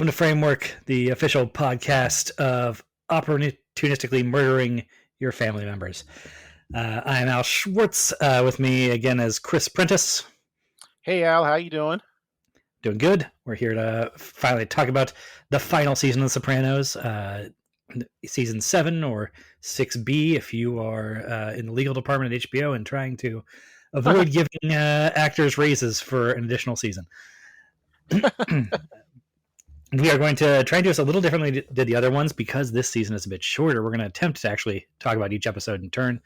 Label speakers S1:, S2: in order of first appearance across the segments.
S1: welcome to Framework, the official podcast of opportunistically murdering your family members. I'm Al Schwartz. With me again is Chris Prentice.
S2: Hey Al, how you doing?
S1: Doing good. We're here to finally talk about the final season of The Sopranos, season 7 or 6B if you are in the legal department at HBO and trying to avoid giving actors raises for an additional season. We are going to try and do this a little differently than the other ones because this season is a bit shorter. We're going to attempt to actually talk about each episode in turn,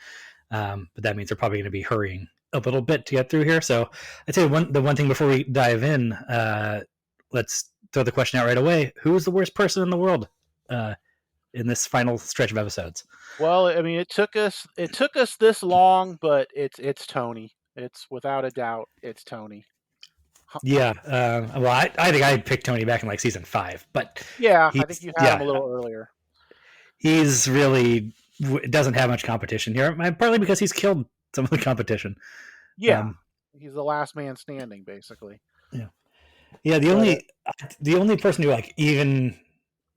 S1: but that means we're probably going to be hurrying a little bit to get through here. So I'd say the one thing before we dive in, let's throw the question out right away. Who is the worst person in the world in this final stretch of episodes?
S2: Well, I mean, it took us this long, but it's Tony. It's without a doubt, it's Tony.
S1: Yeah, well, I think I picked Tony back in like season 5, but
S2: yeah, I think you had him a little earlier.
S1: He's really doesn't have much competition here, partly because he's killed some of the competition.
S2: Yeah, he's the last man standing, basically.
S1: Yeah. The only person who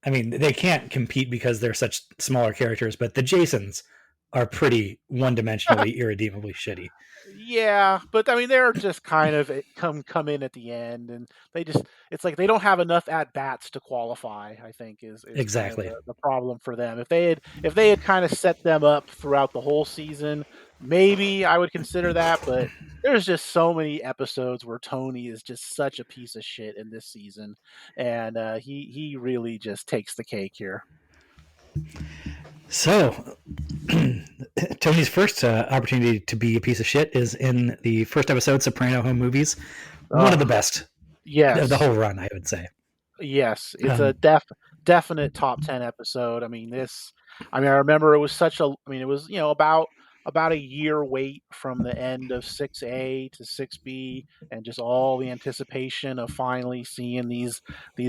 S1: they can't compete because they're such smaller characters, but the Jasons are pretty one-dimensionally, irredeemably shitty.
S2: Yeah, but I mean, they're just kind of come in at the end, and it's like they don't have enough at bats to qualify. I think is
S1: exactly
S2: kind of the problem for them. If they had kind of set them up throughout the whole season, maybe I would consider that. But there's just so many episodes where Tony is just such a piece of shit in this season, and he really just takes the cake here.
S1: So, Tony's first opportunity to be a piece of shit is in the first episode, Soprano Home Movies. One of the best.
S2: Yes.
S1: The whole run, I would say.
S2: Yes, it's a definite top 10 episode. I remember it was it was, about a year wait from the end of 6A to 6B, and just all the anticipation of finally seeing these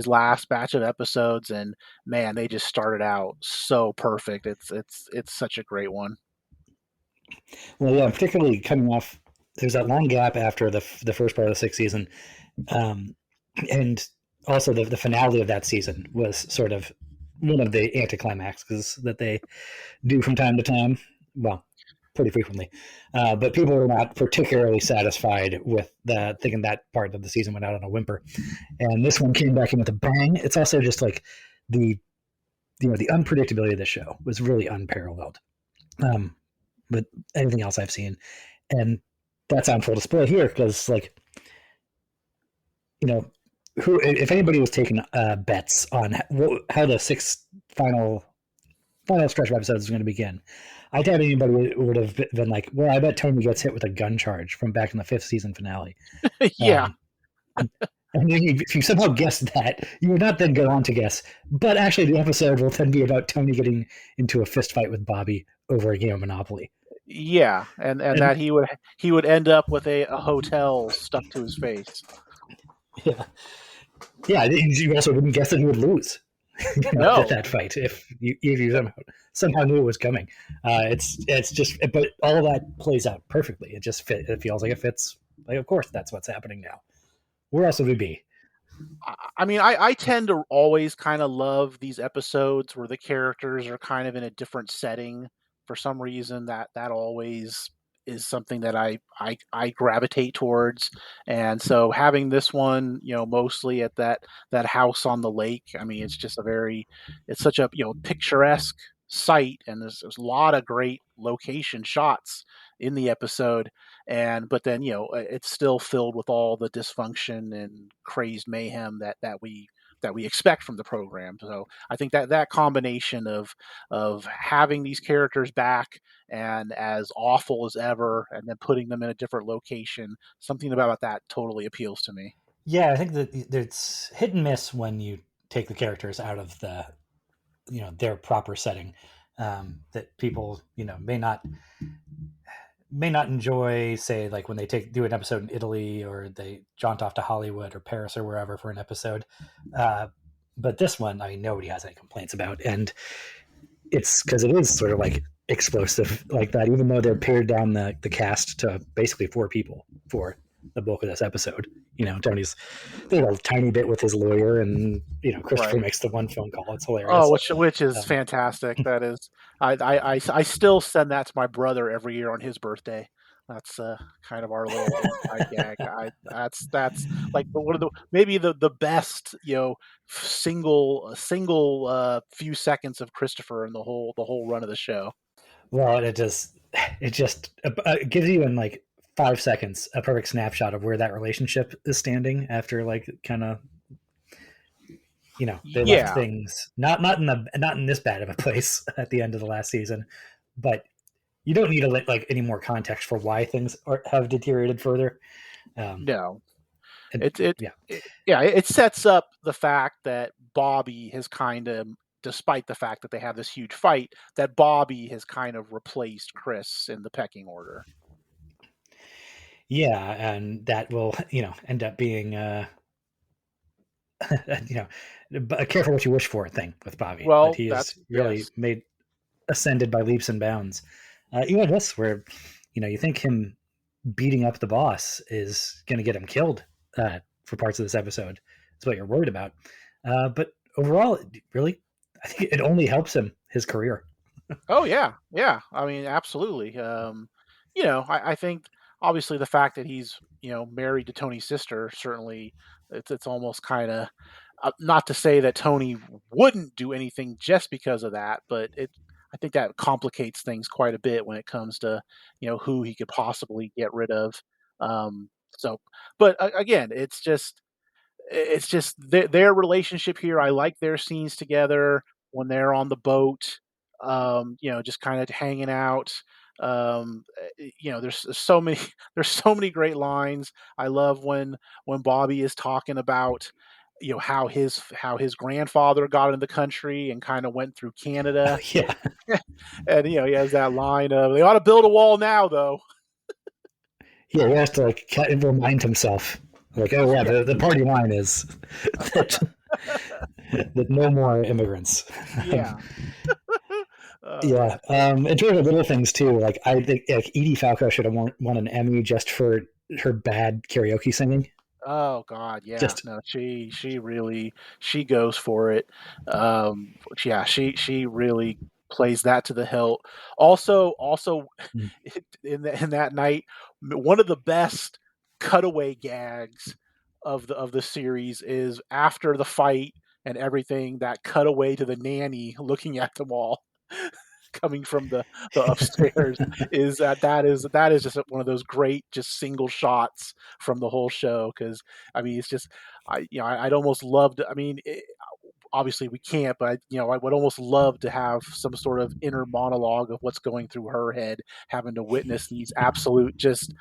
S2: last batch of episodes, and man, they just started out so perfect. It's such a great one.
S1: Well, yeah, particularly coming off, there's that long gap after the first part of the 6th season, and also the finale of that season was sort of one of the anticlimaxes that they do from time to time. Well, pretty frequently, but people were not particularly satisfied with that, thinking that part of the season went out on a whimper, and this one came back in with a bang. It's also just like the unpredictability of the show was really unparalleled with anything else I've seen, and that's on full display here because, if anybody was taking bets on how the 6th final stretch of episodes is going to begin, I doubt anybody would have been like, well, I bet Tony gets hit with a gun charge from back in the 5th season finale.
S2: Yeah.
S1: If you somehow guessed that, you would not then go on to guess, but actually the episode will then be about Tony getting into a fist fight with Bobby over a game of Monopoly.
S2: Yeah, and that he would end up with a hotel stuck to his face.
S1: Yeah. You also wouldn't guess that he would lose. That fight if you somehow knew it was coming. It's just, but all that plays out perfectly. It just it feels like it fits. Like, of course, that's what's happening now. Where else would we be?
S2: I mean, I tend to always kind of love these episodes where the characters are kind of in a different setting. For some reason, that always is something that I gravitate towards, and so having this one, mostly at that house on the lake. I mean, it's just it's such a picturesque site, and there's a lot of great location shots in the episode, but then it's still filled with all the dysfunction and crazed mayhem that we expect from the program. So I think that combination of having these characters back and as awful as ever, and then putting them in a different location, something about that totally appeals to me.
S1: Yeah, I think that it's hit and miss when you take the characters out of their proper setting, that people may not enjoy, say, like when they do an episode in Italy, or they jaunt off to Hollywood or Paris or wherever for an episode. But this one, nobody has any complaints about, and it's because it is sort of like explosive like that, even though they're pared down the cast to basically 4 people for the bulk of this episode. Tony's a little tiny bit with his lawyer, and Christopher
S2: Right.
S1: makes the one phone call. It's hilarious.
S2: Oh, which is
S1: Um,
S2: fantastic. That is, I still send that to my brother every year on his birthday. That's kind of our little inside gag. That's like one of the maybe the best single few seconds of Christopher in the whole run of the show.
S1: well, it gives you in like 5 seconds a perfect snapshot of where that relationship is standing after like kind of they left
S2: Yeah,
S1: things not in this bad of a place at the end of the last season, but you don't need to let like any more context for why things have deteriorated further. Um,
S2: no,
S1: and
S2: it it,
S1: yeah,
S2: yeah, it sets up the fact that Bobby has kind of, despite the fact that they have this huge fight, that Bobby has kind of replaced Chris in the pecking order.
S1: yeah, and that will end up being you know a careful what you wish for thing with Bobby, that
S2: Well,
S1: he
S2: that's
S1: is really
S2: yes.
S1: made ascended by leaps and bounds. Even this, where you think him beating up the boss is going to get him killed for parts of this episode. That's what you're worried about. But overall, really, I think it only helps him his career.
S2: Oh yeah, yeah. I mean, absolutely. I think obviously the fact that he's married to Tony's sister, certainly it's almost kind of, not to say that Tony wouldn't do anything just because of that, but I think that complicates things quite a bit when it comes to who he could possibly get rid of. Um, so, but again, it's just their relationship here. I like their scenes together when they're on the boat, just kind of hanging out. There's so many there's so many great lines. I love when Bobby is talking about how his grandfather got in the country and kind of went through Canada,
S1: Yeah,
S2: and he has that line of they ought to build a wall now though.
S1: yeah, he has to like remind himself, like, oh yeah,
S2: Yeah.
S1: the party line is that that no more immigrants.
S2: Yeah. Oh
S1: Yeah,
S2: yeah.
S1: in terms of little things too, like I think like Edie Falco should have won an Emmy just for her bad karaoke singing.
S2: Oh God, yeah.
S1: Just
S2: No, she really she goes for it. Yeah, she really plays that to the hilt. Also,
S1: mm,
S2: in that night, one of the best cutaway gags of the series is after the fight and everything. That cutaway to the nanny looking at them all. Coming from the upstairs is that is just one of those great just single shots from the whole show. Because I mean it's just I'd almost love to. I mean obviously we can't, but I would almost love to have some sort of inner monologue of what's going through her head, having to witness these absolute just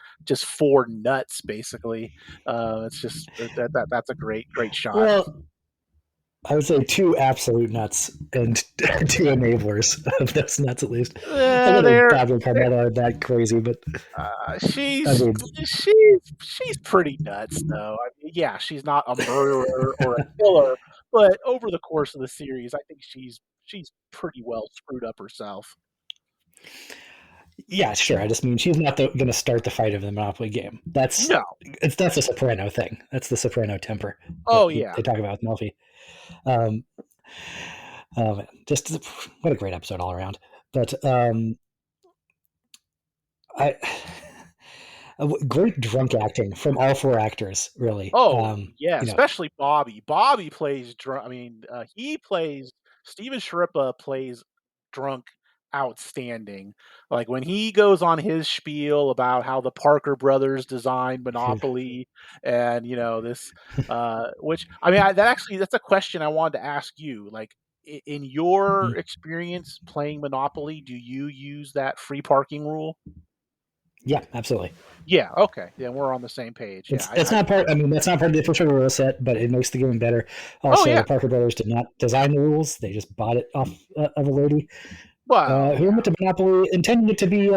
S2: four nuts basically. It's just that's a great shot.
S1: well, I would say two absolute nuts and two enablers of those nuts at least. I don't know if
S2: They're
S1: Pablo Carmelo are that crazy, but I
S2: she's
S1: mean,
S2: she's pretty nuts though. I mean, yeah, she's not a murderer or a killer, but over the course of the series, I think she's pretty well screwed up herself.
S1: yeah, sure. I just mean she's not going to start the fight of the Monopoly game.
S2: No.
S1: That's a Soprano thing. That's the Soprano temper that
S2: Oh yeah.
S1: they talk about with Melfi. Um, oh man, just what a great episode all around. But I great drunk acting from all four actors, really.
S2: Oh yeah,
S1: You know,
S2: especially Bobby. Bobby plays drunk. I mean, he plays Steven Sharippa plays drunk outstanding. Like when he goes on his spiel about how the Parker brothers designed Monopoly, and this, which I mean, that's a question I wanted to ask you. Like in your experience playing Monopoly, do you use that free parking rule?
S1: yeah, absolutely.
S2: Yeah. Okay. Then we're on the same page. Yeah.
S1: It's not part. I mean, that's not part of the official rule set, but it makes the game better.
S2: Oh
S1: Also,
S2: yeah.
S1: the Parker brothers did not design the rules; they just bought it off of a lady
S2: Well,
S1: who
S2: yeah.
S1: went to Monopoly intending it to be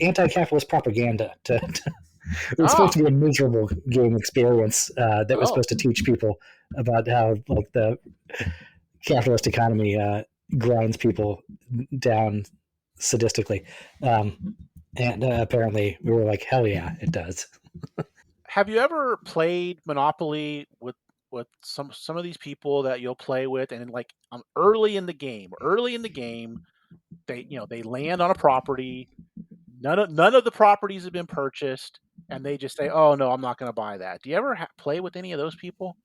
S1: anti-capitalist propaganda. It was supposed
S2: Oh.
S1: to be a miserable game experience that was
S2: Oh.
S1: supposed to teach people about how like the capitalist economy grinds people down sadistically. And apparently, we were like, "Hell yeah, it does."
S2: have you ever played Monopoly with some of these people that you'll play with, and like early in the game, they land on a property. None of the properties have been purchased, and they just say, "Oh no, I'm not going to buy that." Do you ever play with any of those people?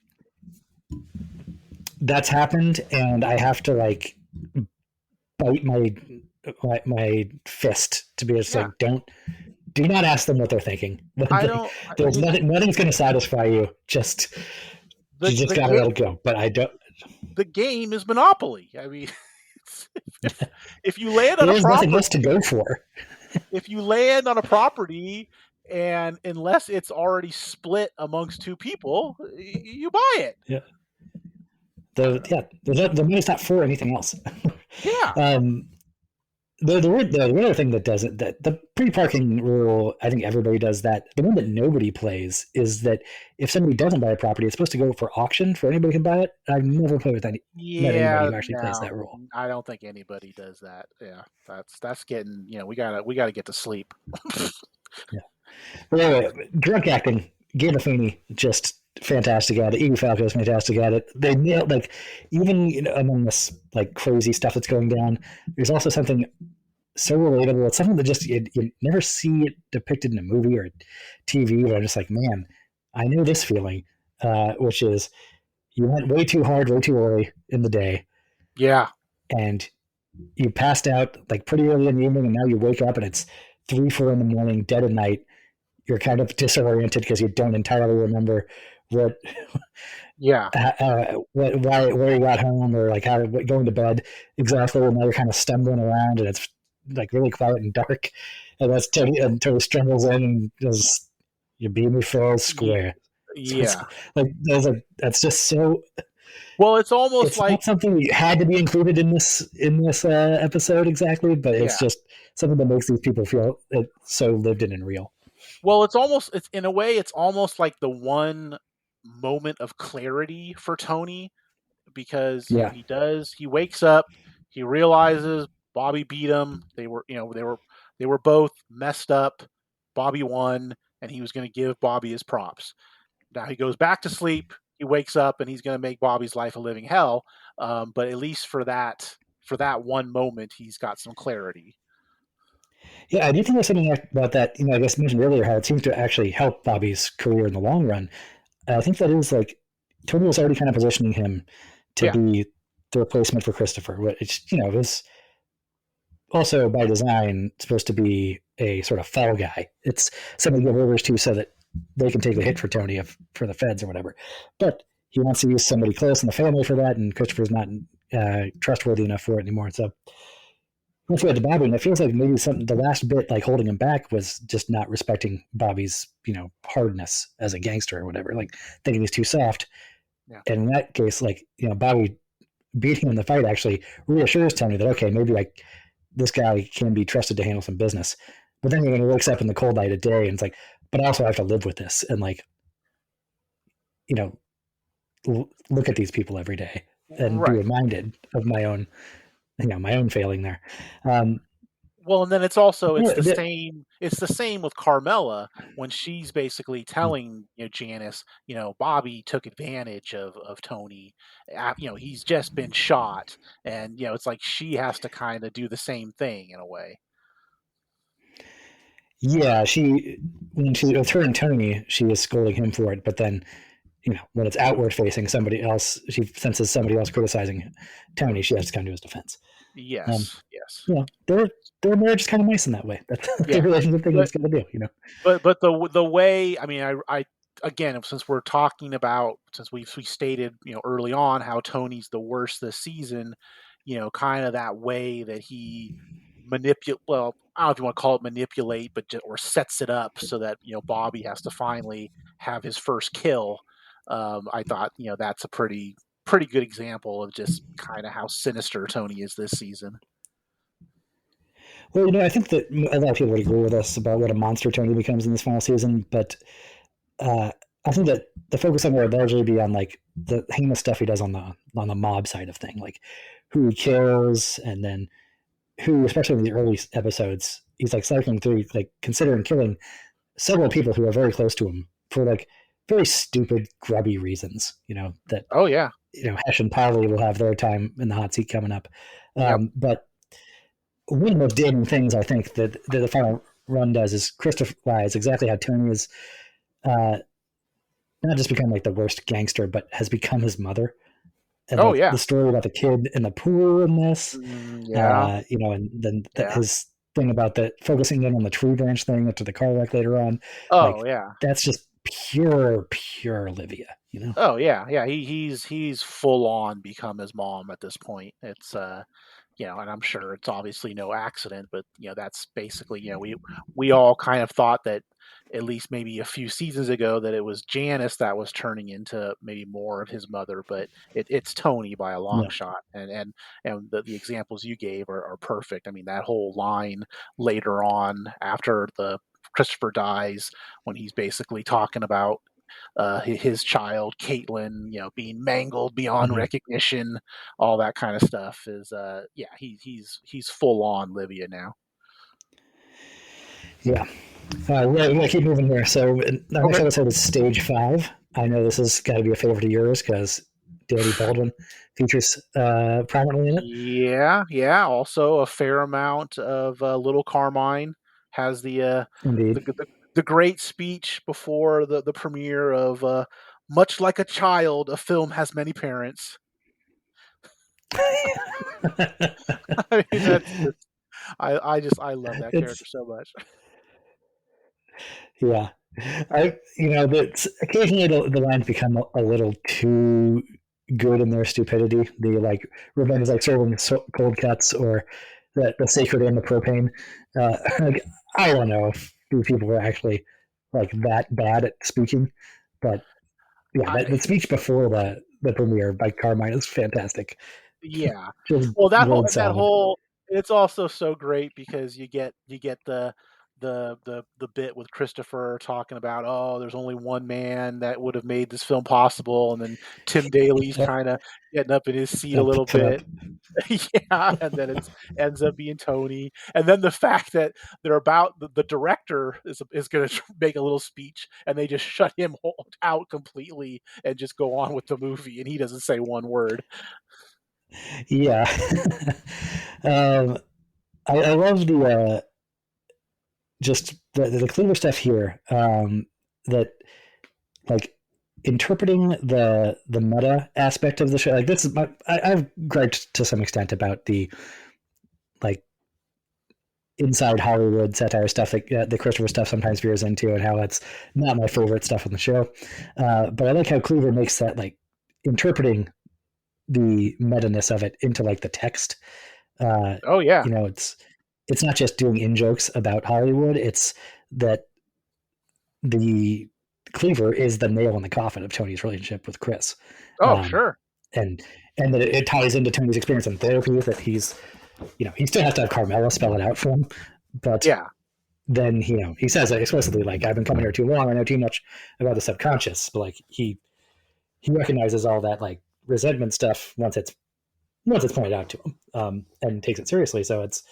S1: That's happened, and I have to like bite my fist to be just
S2: Yeah,
S1: like, do not ask them what they're thinking.
S2: I
S1: Like,
S2: don't.
S1: there's nothing's going to satisfy you. Just
S2: The
S1: you just
S2: the
S1: gotta
S2: game
S1: let it go. But I don't.
S2: the game is Monopoly. I mean, if if you land on a
S1: There's nothing else to
S2: property,
S1: go for.
S2: if you land on a property, and unless it's already split amongst two people, you buy it.
S1: Yeah. The money's not for anything else.
S2: Yeah,
S1: um, the other thing that does it, that the pre-parking rule, I think everybody does that. The one that nobody plays is that if somebody doesn't buy a property, it's supposed to go for auction for anybody can buy it. I've never played with met anybody
S2: yeah.
S1: who actually plays
S2: No,
S1: that rule.
S2: I don't think anybody does that. Yeah, that's getting. We gotta get to sleep.
S1: Yeah. But anyway, drunk acting, Gandolfini just fantastic at it. Edie Falco is fantastic at it. They nailed, like, even among this like crazy stuff that's going down, there's also something so relatable. It's something that just you never see it depicted in a movie or TV. But I'm just like, man, I know this feeling, which is you went way too hard, way too early in the day,
S2: Yeah,
S1: and you passed out like pretty early in the evening, and now you wake up and it's 3, 4 in the morning, dead of night. You're kind of disoriented because you don't entirely remember what,
S2: yeah,
S1: where you got home or like how going to bed exactly. And now you're kind of stumbling around and it's like really quiet and dark. And that's Tony stumbles in and goes, "You beat me fair
S2: Ye-
S1: square." So it's
S2: yeah.
S1: like that's just so.
S2: Well, it's almost
S1: It's
S2: like
S1: not something that had to be included in this episode exactly, but it's
S2: yeah.
S1: just something that makes these people feel so lived in and real.
S2: Well, it's in a way, it's almost like the one moment of clarity for Tony because
S1: Yeah,
S2: he wakes up, he realizes Bobby beat him. They were both messed up. Bobby won, and he was going to give Bobby his props. Now he goes back to sleep. He wakes up, and he's going to make Bobby's life a living hell. But at least for that one moment, he's got some clarity.
S1: yeah, I do think there's something about that. I guess I mentioned earlier how it seems to actually help Bobby's career in the long run. I think that is like Tony was already kind of positioning him to
S2: Yeah,
S1: be the replacement for Christopher, which was also by design supposed to be a sort of fall guy. It's something to give orders to so that they can take a hit for Tony for the feds or whatever. But he wants to use somebody close in the family for that, and Christopher's not trustworthy enough for it anymore. So once we had to Bobby, and it feels like maybe the last bit like holding him back was just not respecting Bobby's hardness as a gangster or whatever, like thinking he's too soft.
S2: yeah,
S1: And in that case, like Bobby beating him in the fight actually reassures Tony that okay, maybe like this guy can be trusted to handle some business. But then when he wakes up in the cold light of day and it's like, but I also have to live with this and like you know look at these people every day and be
S2: right.
S1: reminded of my own failing there. Um,
S2: Well, and then it's the
S1: the,
S2: same with Carmela when she's basically telling Janice, Bobby took advantage of Tony. He's just been shot, and it's like she has to kind of do the same thing in a way.
S1: yeah, when she with her and Tony, she is scolding him for it, but then when it's outward facing somebody else, she senses somebody else criticizing Tony, she has to come to his defense. Um,
S2: Yes, yes,
S1: yeah, their marriage is kind of nice in that way. That's the
S2: yeah.
S1: relationship thing
S2: But
S1: it's got to do.
S2: but the way, I mean, I again, since we're talking about, since we stated early on how Tony's the worst this season, kind of that way that he manipulate, well, I don't know if you want to call it manipulate, but or sets it up so that Bobby has to finally have his first kill. I thought that's a pretty good example of just kind of how sinister Tony is this season.
S1: Well, I think that a lot of people would agree with us about what a monster Tony becomes in this final season, but uh, I think that the focus on would largely be on like the heinous stuff he does on the mob side of thing, like who he kills, and then who, especially in the early episodes, he's like cycling through, like considering killing several people who are very close to him for like very stupid, grubby reasons. That
S2: Oh yeah.
S1: Hesh and Polly will have their time in the hot seat coming up.
S2: Yep.
S1: But one of the most damning things I think that the final run does is crystallize exactly how Tony is uh, not just become like the worst gangster, but has become his mother. And
S2: Oh
S1: like
S2: yeah.
S1: the story about the kid in the pool in this,
S2: Yeah.
S1: and then
S2: Yeah.
S1: his thing about the focusing in on the tree branch thing after the car wreck later on,
S2: Oh
S1: like
S2: yeah.
S1: that's just pure Olivia.
S2: Oh yeah. Yeah. He's full on become his mom at this point. It's and I'm sure it's obviously no accident, but that's basically, we all kind of thought that at least maybe a few seasons ago that it was Janice that was turning into maybe more of his mother, but it's Tony by a long
S1: No.
S2: shot. And the examples you gave are perfect. I mean, that whole line later on after the Christopher dies, when he's basically talking about his child Caitlin, being mangled beyond
S1: Mm-hmm.
S2: recognition, all that kind of stuff is yeah, he's full on Livia now.
S1: Yeah. We're gonna keep moving here. So our next
S2: Okay.
S1: episode is Stage 5. I know this has got to be a favorite of yours because Danny Baldwin features prominently in it.
S2: Yeah, yeah. Also, a fair amount of Little Carmine has
S1: Indeed.
S2: the great speech before the premiere of much like a child, a film has many parents. I mean, that's just I love that character
S1: It's
S2: so much.
S1: yeah. That occasionally the lines become a little too good in their stupidity. The like revenge like serving cold cuts or the sacred and the propane. Like, I don't know if these people were actually like that bad at speaking, but yeah,
S2: I
S1: the speech before the premiere by Carmine is fantastic.
S2: Yeah.
S1: Just
S2: Well,
S1: gold solid.
S2: it's also so great because you get the bit with Christopher talking about, oh, there's only one man that would have made this film possible, and then Tim Daly's
S1: Yep,
S2: kind of getting up in his seat a
S1: that
S2: little
S1: picks it up.
S2: bit. Yeah, and then it ends up being Tony, and then the fact that they're about the director is going to make a little speech, and they just shut him out completely and just go on with the movie, and he doesn't say one word.
S1: Yeah. um, I love just the clever stuff here. That like interpreting the meta aspect of the show. Like this is I've griped to some extent about the like inside Hollywood satire stuff that the Christopher stuff sometimes veers into, and how that's not my favorite stuff on the show. But I like how Cleaver makes that like interpreting the meta-ness of it into like the text. Uh,
S2: Oh yeah.
S1: it's not just doing in jokes about Hollywood. It's that the Cleaver is the nail in the coffin of Tony's relationship with Chris,
S2: Oh,
S1: um,
S2: sure.
S1: and that it ties into Tony's experience in therapy. That he still has to have Carmela spell it out for him, but
S2: Yeah.
S1: then he says it explicitly, like, I've been coming here too long. I know too much about the subconscious. But like he recognizes all that like resentment stuff once it's pointed out to him, and takes it seriously. So it's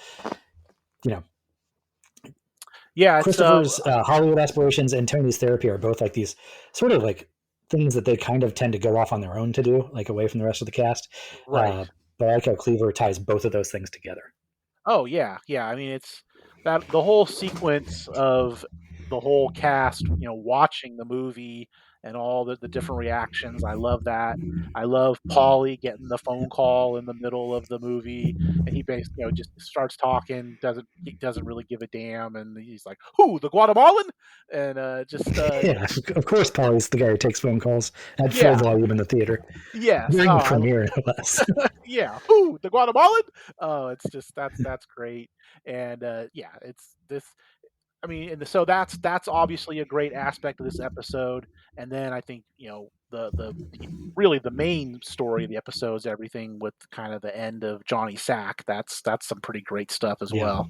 S1: you know
S2: Yeah, it's
S1: Christopher's Hollywood aspirations and Tony's therapy are both like these sort of like things that they kind of tend to go off on their own to do, like away from the rest of the cast.
S2: right.
S1: But I like how Cleaver ties both of those things together.
S2: Oh yeah, yeah. I mean, it's that the whole sequence of the whole cast, watching the movie and all the different reactions. I love that. I love Paulie getting the phone call in the middle of the movie, and he basically, just starts talking. He doesn't really give a damn, and he's like, "Who, the Guatemalan?" And just
S1: Yeah, of course, Polly's the guy who takes phone calls at full
S2: yeah,
S1: volume in the theater
S2: yes.
S1: during
S2: Oh,
S1: the premiere, no less.
S2: yeah, who, the Guatemalan? Oh, it's just that's great. And yeah, it's this. I mean, and so that's obviously a great aspect of this episode. And then I think, the really the main story of the episode is everything with kind of the end of Johnny Sack. That's some pretty great stuff as
S1: Yeah.
S2: well.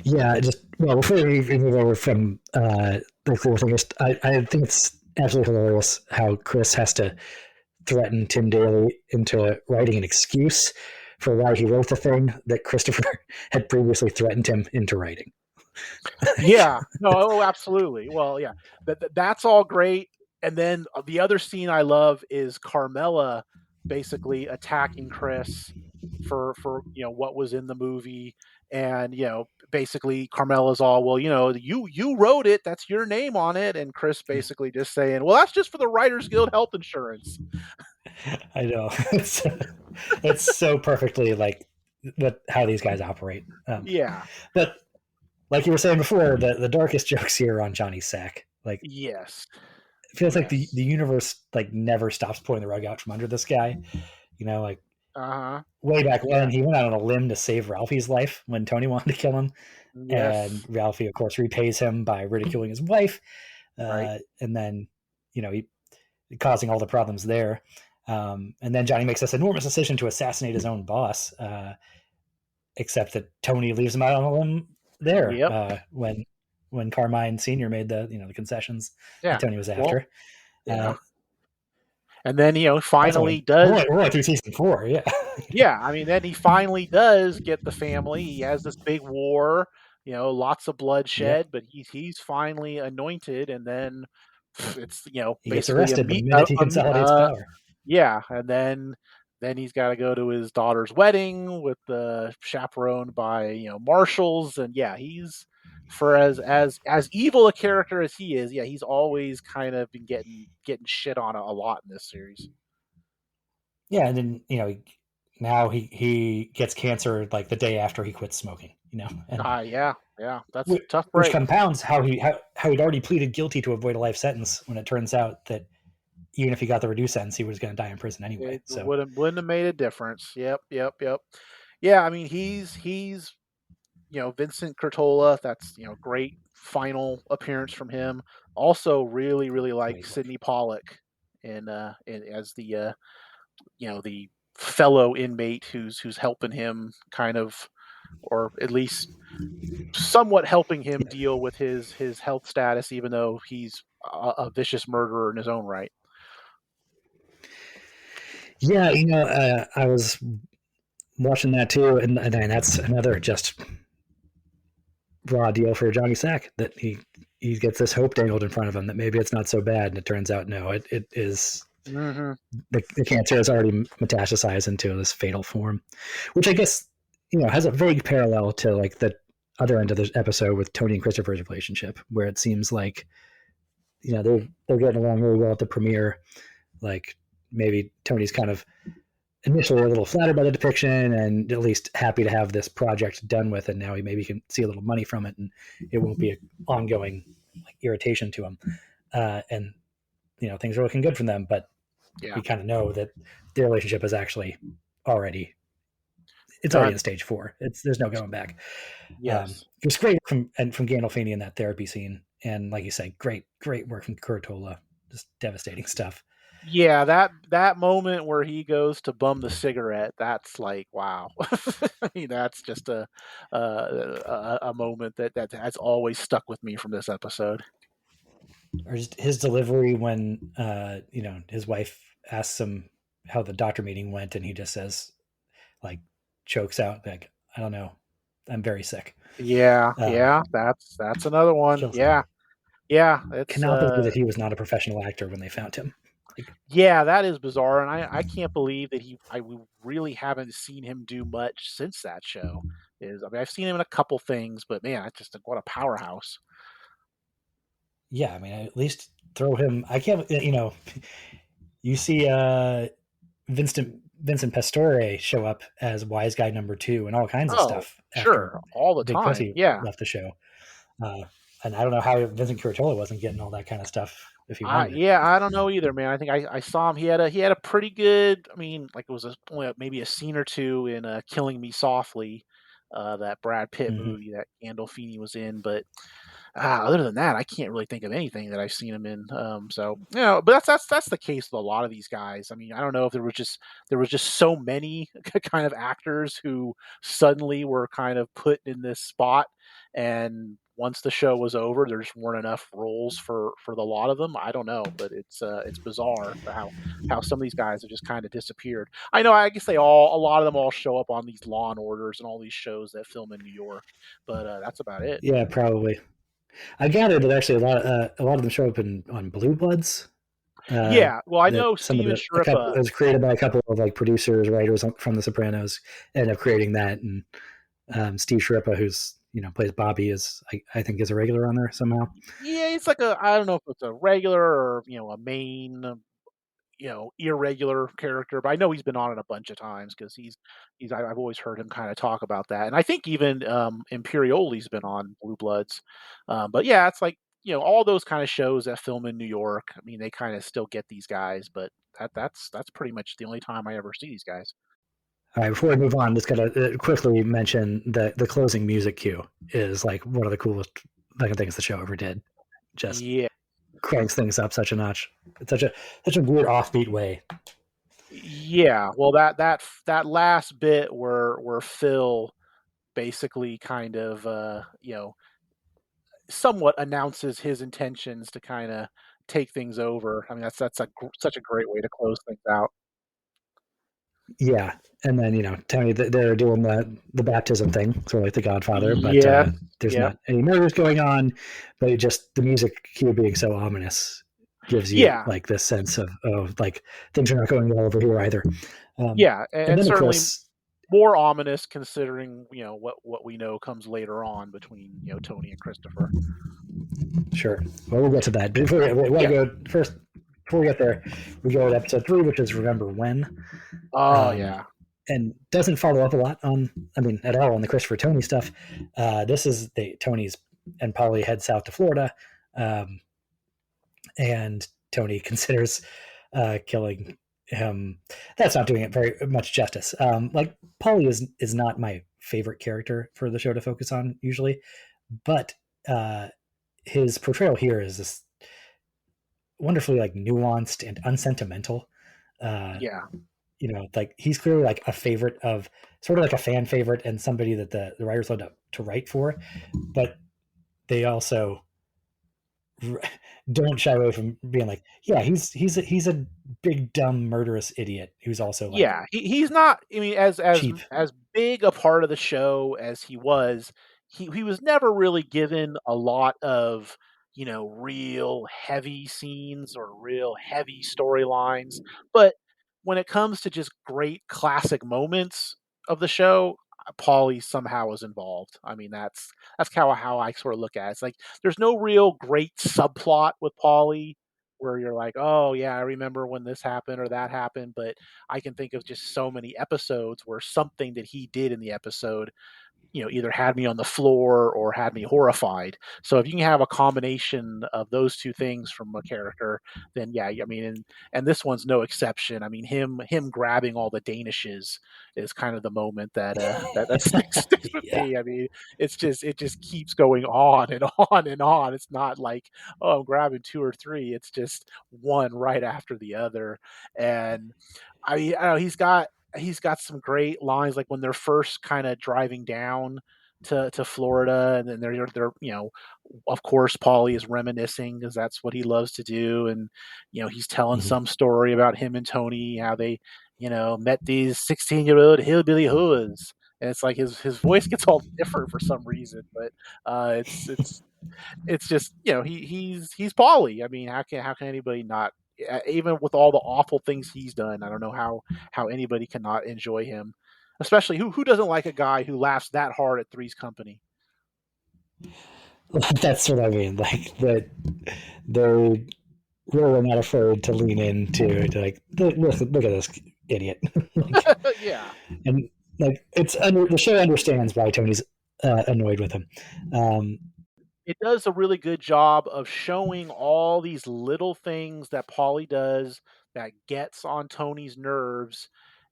S1: Yeah, before we move over from the cool thing, I think it's absolutely hilarious how Chris has to threaten Tim Daly into writing an excuse for why he wrote the thing that Christopher had previously threatened him into writing.
S2: Yeah. No, oh, absolutely. Well, yeah. That's all great. And then the other scene I love is Carmela basically attacking Chris for what was in the movie. And basically Carmela's all, well, you wrote it, that's your name on it. And Chris basically just saying, well, that's just for the Writers Guild health insurance.
S1: I know. It's so perfectly like what how these guys operate.
S2: Yeah.
S1: But like you were saying before, the darkest jokes here are on Johnny's sack. Like
S2: Yes.
S1: it feels like
S2: Yes.
S1: the universe like never stops pulling the rug out from under this guy. Like
S2: Uh-huh.
S1: way back when
S2: Yeah.
S1: he went out on a limb to save Ralphie's life when Tony wanted to kill him, and
S2: Yes.
S1: Ralphie, of course, repays him by ridiculing his wife,
S2: Right.
S1: and then he causing all the problems there. And then Johnny makes this enormous decision to assassinate his own boss, except that Tony leaves him out on a limb there
S2: Yep.
S1: when Carmine Senior made the concessions that
S2: Yeah.
S1: Tony was
S2: Well,
S1: after.
S2: yeah.
S1: Uh,
S2: And then
S1: that's
S2: finally
S1: only we're
S2: does.
S1: only, we're only through season 4, yeah.
S2: Yeah, I mean, then he finally does get the family. He has this big war, lots of
S1: Yep.
S2: bloodshed, but he's finally anointed, and then it's
S1: He gets
S2: basically
S1: arrested the minute he consolidates power.
S2: yeah, and then he's got to go to his daughter's wedding with the chaperoned by marshals, and yeah, he's for as evil a character as he is, yeah, he's always kind of been getting shit on a lot in this series.
S1: Yeah, and then now he gets cancer like the day after he quits smoking. And
S2: Yeah, yeah, that's a tough
S1: which
S2: break.
S1: compounds how he'd already pleaded guilty to avoid a life sentence when it turns out that even if he got the reduced sentence, he was going to die in prison anyway.
S2: It
S1: So
S2: wouldn't have made a difference. Yep, yep, yep. Yeah, I mean he's Vincent Curtola. That's great final appearance from him. Also, really really like
S1: great work.
S2: Sidney Pollock as the fellow inmate who's helping him kind of, or at least somewhat helping him
S1: Yeah,
S2: deal with his health status, even though he's a vicious murderer in his own right.
S1: yeah. I was watching that too, and that's another just raw deal for Johnny Sack that he gets this hope dangled in front of him that maybe it's not so bad, and it turns out no, it is.
S2: Hmm.
S1: The cancer has already metastasized into this fatal form, which I guess has a vague parallel to like the other end of the episode with Tony and Christopher's relationship, where it seems like they're getting along really well at the premiere. Like maybe Tony's kind of initially a little flattered by the depiction and at least happy to have this project done with, and now he maybe can see a little money from it, and it won't be an ongoing like irritation to him. And things are looking good for them, but
S2: Yeah.
S1: we kind of know that their relationship is actually already it's already in
S2: Done.
S1: stage 4. There's no going back.
S2: Yes.
S1: It was great from Gandolfini in that therapy scene, and like you say, great work from Curtola. Just devastating stuff.
S2: Yeah, that moment where he goes to bum the cigarette, that's like, wow. I mean, that's just a moment that has always stuck with me from this episode.
S1: Or just his delivery when his wife asks him how the doctor meeting went, and he just says like chokes out like I don't know, I'm very sick.
S2: Yeah,
S1: Um,
S2: yeah, that's another one.
S1: kills me.
S2: Yeah, yeah, it's
S1: Cannot believe that he was not a professional actor when they found him. Like,
S2: yeah, that is bizarre, and I can't believe that we really haven't seen him do much since that show. I mean, I've seen him in a couple things, but man, that's just what a powerhouse.
S1: yeah, I mean, at least throw him. I can't. You see Vincent Pastore show up as wise guy number 2 and all kinds of
S2: Oh,
S1: stuff after
S2: sure, all the
S1: Dick
S2: time.
S1: Pussy
S2: Yeah.
S1: left the show. Uh, and I don't know how Vincent Curatola wasn't getting all that kind of stuff if he wanted it.
S2: I don't know either, man. I think I saw him. He had a pretty good. I mean, like it was only maybe a scene or two in "Killing Me Softly," that Brad Pitt
S1: Mm-hmm.
S2: movie that Gandolfini was in. But other than that, I can't really think of anything that I've seen him in. So but that's the case with a lot of these guys. I mean, I don't know if there was just so many kind of actors who suddenly were kind of put in this spot, and once the show was over, there just weren't enough roles for the lot of them. I don't know, but it's bizarre how some of these guys have just kind of disappeared. I know, I guess a lot of them all show up on these Law and Orders and all these shows that film in New York, but that's about it.
S1: Yeah, probably. I gathered that actually a lot of them show up in on Blue Bloods.
S2: Yeah, well, I
S1: That
S2: know
S1: some of
S2: Steven
S1: a couple,
S2: Sharippa.
S1: it was created by a couple of like producers, writers from The Sopranos, ended up creating that, and Steve Sharippa, who's plays Bobby, is I think is a regular on there somehow.
S2: Yeah, it's like a, I don't know if it's a regular or a main, irregular character, but I know he's been on it a bunch of times because I've always heard him kind of talk about that, and I think even Imperioli's been on Blue Bloods, but yeah, it's like all those kind of shows that film in New York. I mean, they kind of still get these guys, but that's pretty much the only time I ever see these guys.
S1: All right, before we move on, just gotta quickly mention the closing music cue is like one of the coolest fucking things the show ever did. Just
S2: Yeah,
S1: cranks things up such a notch. It's such a weird offbeat way.
S2: yeah. Well, that last bit where Phil basically kind of somewhat announces his intentions to kind of take things over. I mean, such a great way to close things out.
S1: Yeah, and then Tony, they're doing the baptism thing, sort of like The Godfather, but
S2: Yes.
S1: there's
S2: Yep.
S1: not any murders going on, but it just the music cue being so ominous gives you
S2: Yeah.
S1: like this sense of like things are not going well over here either.
S2: Yeah.
S1: And
S2: And
S1: then of
S2: certainly
S1: course,
S2: more ominous considering what we know comes later on between Tony and Christopher.
S1: sure, well we'll get to that. But we want
S2: Yeah.
S1: to go first. Before we get there, we go to episode 3, which is Remember When.
S2: Oh
S1: Um,
S2: yeah.
S1: and doesn't follow up a lot on, I mean, at all on the Christopher Tony stuff. This is the Tony's and Polly head south to Florida, um, and Tony considers killing him. That's not doing it very much justice. Like Polly is not my favorite character for the show to focus on usually, but uh, his portrayal here is this wonderfully like nuanced and unsentimental. Uh,
S2: Yeah.
S1: like he's clearly like a favorite of sort of like a fan favorite and somebody that the writers love to write for, but they also don't shy away from being like, yeah, he's a big dumb murderous idiot who's also like
S2: Yeah, he's not, I mean,
S1: cheap.
S2: as big a part of the show as he was, he was never really given a lot of, real heavy scenes or real heavy storylines, but when it comes to just great classic moments of the show, Paulie somehow was involved. I mean, that's how I sort of look at it. It's like there's no real great subplot with Paulie where you're like, "Oh, yeah, I remember when this happened or that happened," but I can think of just so many episodes where something that he did in the episode either had me on the floor or had me horrified. So if you can have a combination of those two things from a character, then yeah, I mean, and this one's no exception. I mean, him grabbing all the Danishes is kind of the moment that sticks with
S1: Yeah,
S2: me. I mean, it just keeps going on and on and on. It's not like, oh, I'm grabbing two or three. It's just one right after the other. And I mean, I don't know, he's got some great lines, like when they're first kind of driving down to Florida, and then they're of course Paulie is reminiscing because that's what he loves to do, and he's telling
S1: mm-hmm.
S2: some story about him and Tony how they met these 16-year-old hillbilly hoods, and it's like his voice gets all different for some reason, but it's just he's Paulie. I mean, how can anybody not? Even with all the awful things he's done, I don't know how anybody cannot enjoy him. Especially who doesn't like a guy who laughs that hard at Three's Company?
S1: That's what I mean. Like that they really not afraid to lean into to like look at this idiot. Like,
S2: Yeah.
S1: and like the show understands why Tony's annoyed with him. Um,
S2: It does a really good job of showing all these little things that Paulie does that gets on Tony's nerves,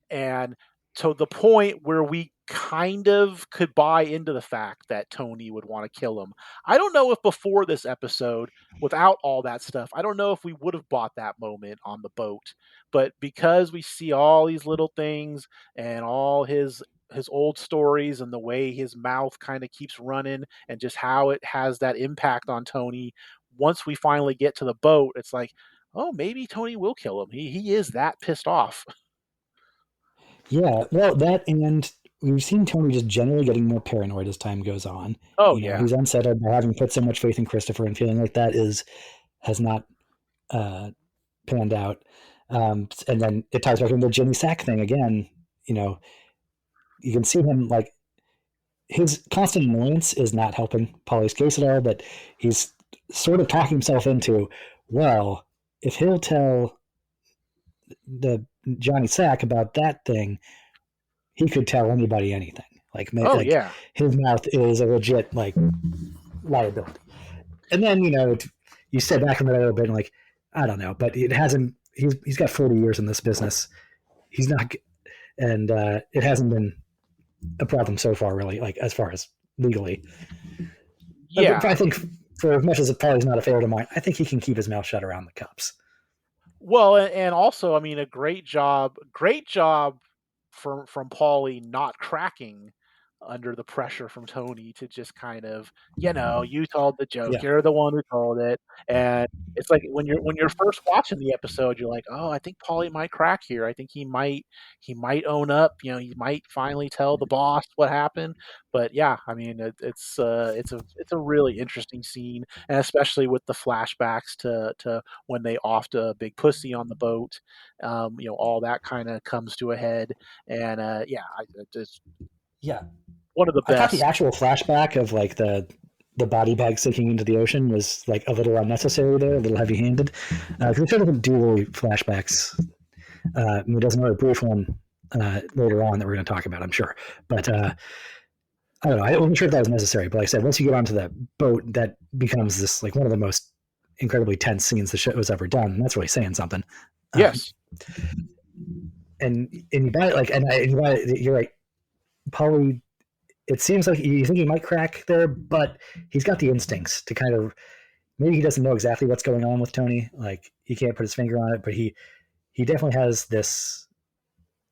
S2: and to the point where we kind of could buy into the fact that Tony would want to kill him. I don't know if before this episode, without all that stuff, I don't know if we would have bought that moment on the boat. But because we see all these little things and all his his old stories and the way his mouth kind of keeps running and just how it has that impact on Tony. Once we finally get to the boat, it's like, oh, maybe Tony will kill him. He is that pissed off.
S1: Yeah, well, that and we've seen Tony just generally getting more paranoid as time goes on.
S2: Oh
S1: You know,
S2: yeah.
S1: he's unsettled by having put so much faith in Christopher and feeling like that is has not uh, panned out. And then it ties back into the Jimmy Sack thing again. You know, you can see him like his constant annoyance is not helping Polly's case at all, but he's sort of talking himself into, well, if he'll tell the Johnny Sack about that thing, he could tell anybody anything.
S2: Oh
S1: Like
S2: yeah.
S1: his mouth is a legit like liability. And then you step back from it a little bit and like I don't know, but it hasn't. He's got 40 years in this business. He's not, and it hasn't been a problem so far, really. Like as far as legally, but I
S2: Yeah.
S1: think for as much as it probably is not a favorite of mine, I think he can keep his mouth shut around the cops.
S2: Well, and also, I mean, a great job from Paulie not cracking under the pressure from Tony to just kind of, you told the joke,
S1: Yeah,
S2: you're the one who told it, and it's like when you're first watching the episode, you're like, oh, I think Paulie might crack here. I think he might own up. He might finally tell the boss what happened. But yeah, I mean, it's a really interesting scene, and especially with the flashbacks to when they offed a big pussy on the boat. All that kind of comes to a head, and yeah, it's
S1: yeah.
S2: one of the
S1: I thought the
S2: best.
S1: actual flashback of like the body bag sinking into the ocean was like a little unnecessary there, a little heavy handed. Because it doesn't do really flashbacks. I mean, it doesn't really brief one later on that we're going to talk about, I'm sure. But I don't know. I wasn't sure if that was necessary, but like I said, once you get onto the boat, that becomes this like one of the most incredibly tense scenes the show has ever done. And that's really saying something. Um,
S2: Yes.
S1: and you buy it like, and you buy it, you're right. Paulie, it seems like you think he might crack there, but he's got the instincts to kind of maybe he doesn't know exactly what's going on with Tony. Like he can't put his finger on it, but he definitely has this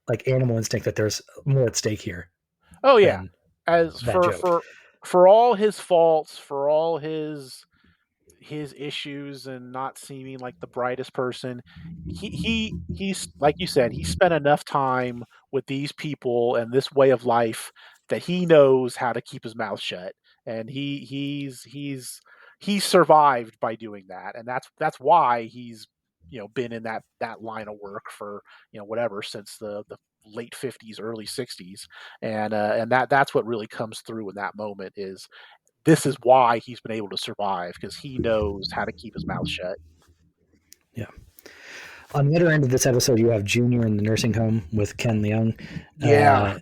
S1: like animal instinct that there's more at stake here
S2: Oh yeah.
S1: than
S2: As
S1: that
S2: for
S1: joke.
S2: for for all his faults, for all his issues and not seeming like the brightest person, he's like you said, he spent enough time with these people and this way of life that he knows how to keep his mouth shut, and he's survived by doing that, and that's why he's been in that line of work for whatever, since the late 50s, early 60s, and that's what really comes through in that moment. Is this is why he's been able to survive, because he knows how to keep his mouth shut.
S1: Yeah. On the other end of this episode, you have Junior in the nursing home with Ken Leung,
S2: Yeah.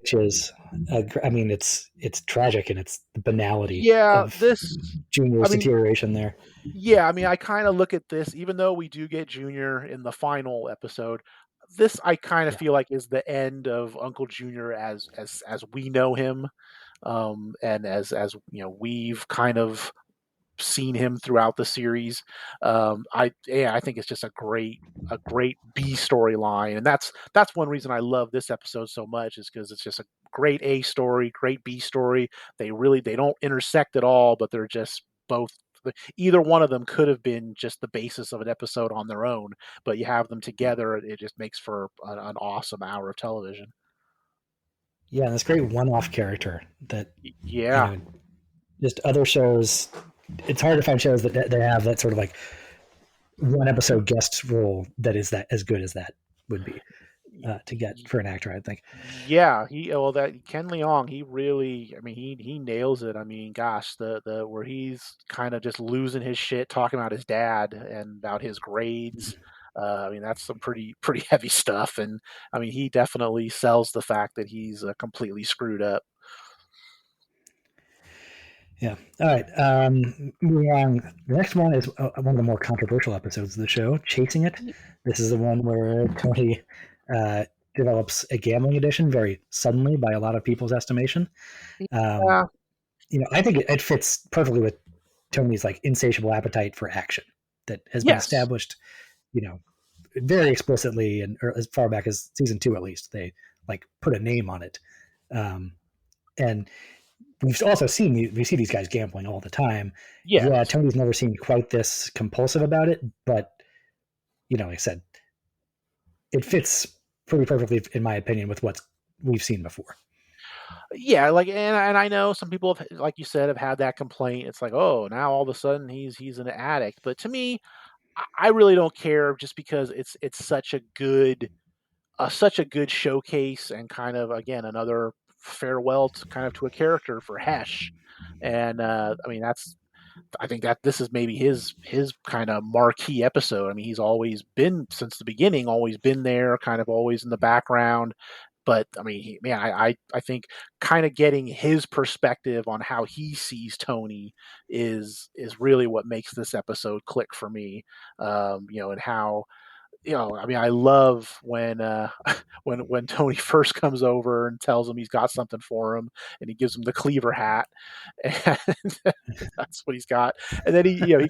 S1: which is, I mean, it's tragic and it's the banality
S2: Yeah,
S1: of
S2: this I
S1: Junior's
S2: mean,
S1: deterioration there.
S2: yeah, I mean, I kind of look at this, even though we do get Junior in the final episode, this I kind of
S1: Yeah,
S2: feel like is the end of Uncle Junior as we know him, and as we've kind of seen him throughout the series. I think it's just a great B storyline, and that's one reason I love this episode so much, is because it's just a great A story, great B story. They don't intersect at all, but they're just both. Either one of them could have been just the basis of an episode on their own, but you have them together, it just makes for an awesome hour of television.
S1: yeah, and this great one-off character that you
S2: Yeah.
S1: know, just other shows. It's hard to find shows that have that sort of like one episode guest role that is that as good as that would be to get for an actor. I think.
S2: Yeah, that Ken Leong, he really, I mean, he nails it. I mean, gosh, the where he's kind of just losing his shit talking about his dad and about his grades. I mean, that's some pretty heavy stuff, and I mean, he definitely sells the fact that he's completely screwed up.
S1: Yeah. All right. Moving on. The next one is one of the more controversial episodes of the show, Chasing It. This is the one where Tony uh, develops a gambling addiction very suddenly by a lot of people's estimation. Um,
S2: Yeah.
S1: I think it fits perfectly with Tony's like insatiable appetite for action that has been
S2: Yes.
S1: established, you know, very explicitly and or as far back as season 2 at least. They like put a name on it. And we've also seen we see these guys gambling all the time.
S2: Yes.
S1: Yeah, Tony's never seemed quite this compulsive about it, but like I said, it fits pretty perfectly, in my opinion, with what we've seen before.
S2: Yeah, like, and I know some people have, like you said, have had that complaint. It's like, oh, now all of a sudden he's an addict. But to me, I really don't care, just because it's such a good showcase, and kind of, again, another farewell to kind of to a character for Hesh. And I mean, I think that this is maybe his kind of marquee episode. I mean, he's always been, since the beginning, always been there, kind of always in the background. But I mean, man, I think kind of getting his perspective on how he sees Tony is really what makes this episode click for me. And how, I mean, I love when when Tony first comes over and tells him he's got something for him, and he gives him the cleaver hat, and that's what he's got. And then and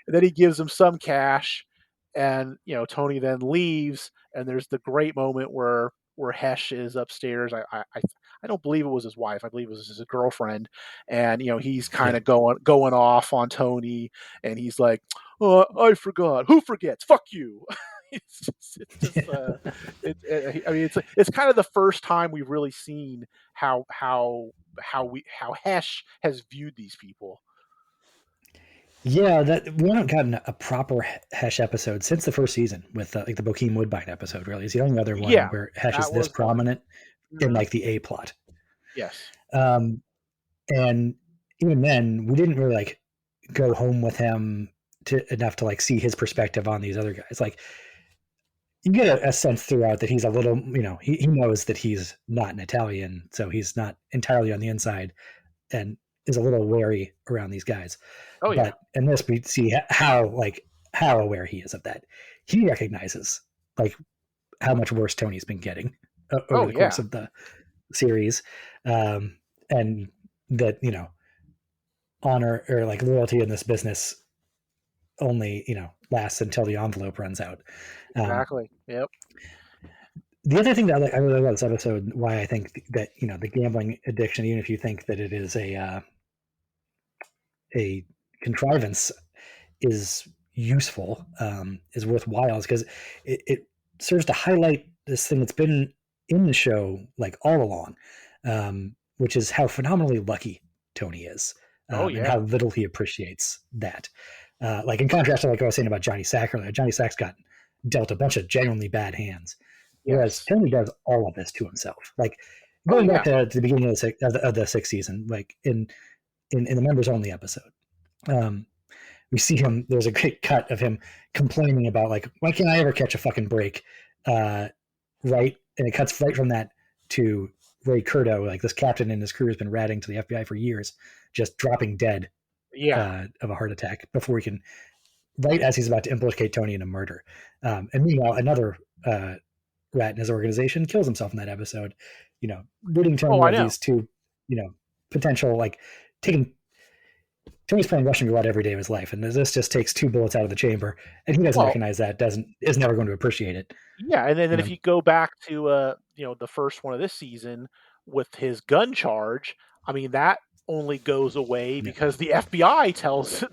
S2: then he gives him some cash, and Tony then leaves, and there's the great moment where Hesh is upstairs. I don't believe it was his wife. I believe it was his girlfriend, and he's kind
S1: Yeah.
S2: of going off on Tony, and he's like, "Oh, I forgot. Who forgets? Fuck you." I mean, it's kind of the first time we've really seen how Hesh has viewed these people.
S1: Yeah, that we haven't gotten a proper Hesh episode since the first season with like the Bokeem Woodbine episode. Really, it's the only other one
S2: Yeah,
S1: where Hesh is
S2: that
S1: this
S2: was one.
S1: prominent in
S2: Mhm.
S1: like the A plot.
S2: Yes.
S1: Um, and even then, we didn't really like go home with him enough to like see his perspective on these other guys. Like you get a sense throughout that he's a little, he knows that he's not an Italian, so he's not entirely on the inside and is a little wary around these guys.
S2: Oh yeah.
S1: But in this, we see how aware he is of that. He recognizes like how much worse Tony's been getting over
S2: Oh
S1: the course
S2: yeah.
S1: of the series, and that honor or like loyalty in this business only lasts until the envelope runs out. Um,
S2: Exactly. Yep.
S1: the other thing that I really love this episode, why I think that the gambling addiction, even if you think that it is a contrivance, is useful, is worthwhile, is because it serves to highlight this thing that's been in the show like all along, which is how phenomenally lucky Tony is,
S2: Oh
S1: and how
S2: yeah.
S1: little he appreciates that. Like in contrast to like I was saying about Johnny Sack earlier, Johnny Sack's got dealt a bunch of genuinely bad hands, whereas
S2: Yes.
S1: Tony does all of this to himself. Like
S2: Oh
S1: going back
S2: yeah.
S1: to the beginning of the sixth season, like in the members only episode, um, we see him. There's a great cut of him complaining about like, why can't I ever catch a fucking break? Uh, right, and it cuts right from that to Ray Curto, like this captain and his crew has been ratting to the FBI for years, just dropping dead
S2: Yeah.
S1: of a heart attack before he can, right as he's about to implicate Tony in a murder. And meanwhile, another rat in his organization kills himself in that episode. Ridding
S2: Oh,
S1: Tony
S2: I
S1: of
S2: know.
S1: these two, potential like taking Tony's playing Russian roulette every day of his life, and this just takes two bullets out of the chamber, and he doesn't
S2: Well,
S1: recognize that, is never going to appreciate it.
S2: yeah, and then
S1: You
S2: if
S1: know,
S2: you go back to the first one of this season with his gun charge, I mean, that only goes away
S1: yeah,
S2: because the FBI tells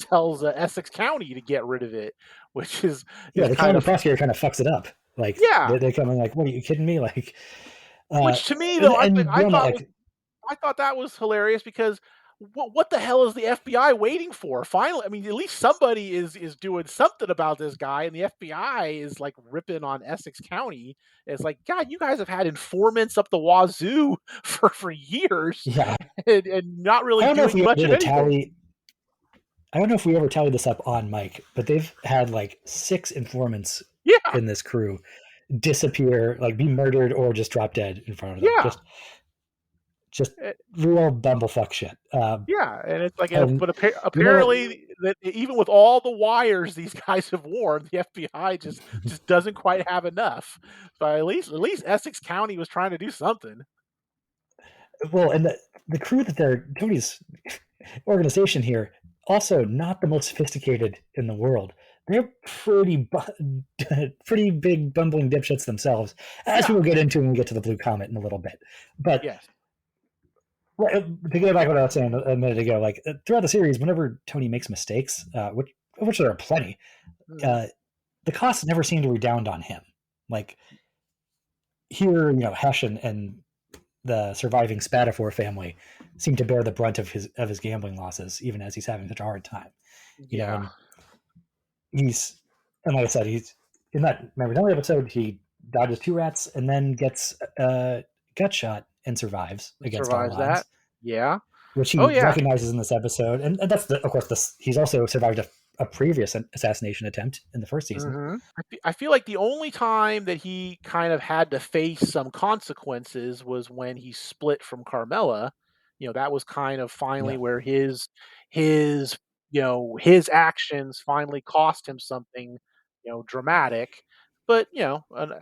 S2: Essex County to get rid of it, which is
S1: yeah. The
S2: kind
S1: county
S2: of,
S1: prosecutor kind of fucks it up. Like
S2: yeah.
S1: they come in like, "What are you kidding me?" Like, uh,
S2: Which to me
S1: and,
S2: though,
S1: and beyond that, like,
S2: I thought that was hilarious, because what the hell is the FBI waiting for? Finally, I mean, at least somebody is doing something about this guy, and the FBI is like ripping on Essex County. It's like, God, you guys have had informants up the wazoo for years,
S1: yeah,
S2: and not
S1: I
S2: really
S1: don't know if
S2: doing
S1: we ever
S2: much
S1: did
S2: of
S1: a
S2: anything.
S1: tally. I don't know if we ever tallied this up on Mike, but they've had like 6 informants
S2: Yeah,
S1: in this crew disappear, like be murdered or just drop dead in front of them.
S2: yeah.
S1: Just
S2: eh,
S1: real bumblefuck shit.
S2: Yeah, and it's like,
S1: And
S2: but
S1: you know what?
S2: apparently that even with all the wires these guys have worn, the FBI just doesn't quite have enough. So at least Essex County was trying to do something.
S1: Well, and the crew that they're Tony's organization here, also not the most sophisticated in the world. They're pretty big bumbling dipshits themselves, as we
S2: Yeah.
S1: will get into when we get to the Blue Comet in a little bit. But
S2: Yes.
S1: To get back to what I was saying a minute ago, like throughout the series, whenever Tony makes mistakes, which there are plenty,
S2: Mhm.
S1: uh, the costs never seem to redound on him. Like here, Hesh and the surviving Spatafor family seem to bear the brunt of his gambling losses, even as he's having such a hard time.
S2: Yeah,
S1: And he's and like I said, he's in that Memory episode. He dodges two rats and then gets gut shot and survives
S2: and
S1: against all
S2: survives that.
S1: odds,
S2: Yeah.
S1: which
S2: Oh
S1: he
S2: yeah.
S1: recognizes in this episode. And that's of course he's also survived a previous assassination attempt in the first season.
S2: I feel like the only time that he kind of had to face some consequences was when he split from Carmela. That was kind of finally
S1: Yeah,
S2: where his his actions finally cost him something, dramatic. But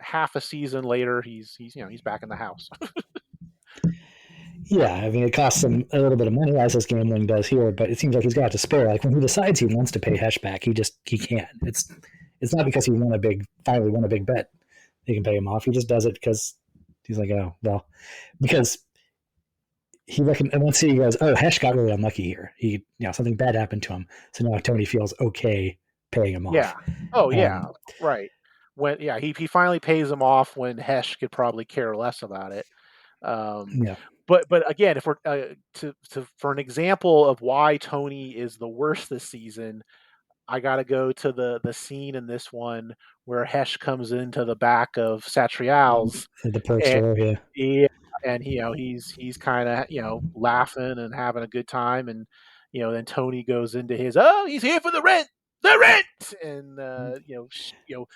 S2: half a season later, he's back in the house.
S1: yeah. I mean, it costs him a little bit of money, as his gambling does here, but it seems like he's got to spare. Like when he decides he wants to pay Hesh back, he can't. It's not because he finally won a big bet. He can pay him off. He just does it because he's like, oh well, because and once he goes, oh, Hesh got really unlucky here. Something bad happened to him, so now Tony feels okay paying him
S2: Yeah.
S1: off.
S2: Oh yeah.
S1: Um,
S2: Right. He finally pays him off when Hesh could probably care less about it. Um,
S1: yeah,
S2: but again, if we're to for an example of why Tony is the worst this season, I got to go to the scene in this one where Hesh comes into the back of Satrial's
S1: the perk
S2: and
S1: store. Yeah,
S2: yeah, and he's kind of laughing and having a good time, and then Tony goes into his he's here for the rent, and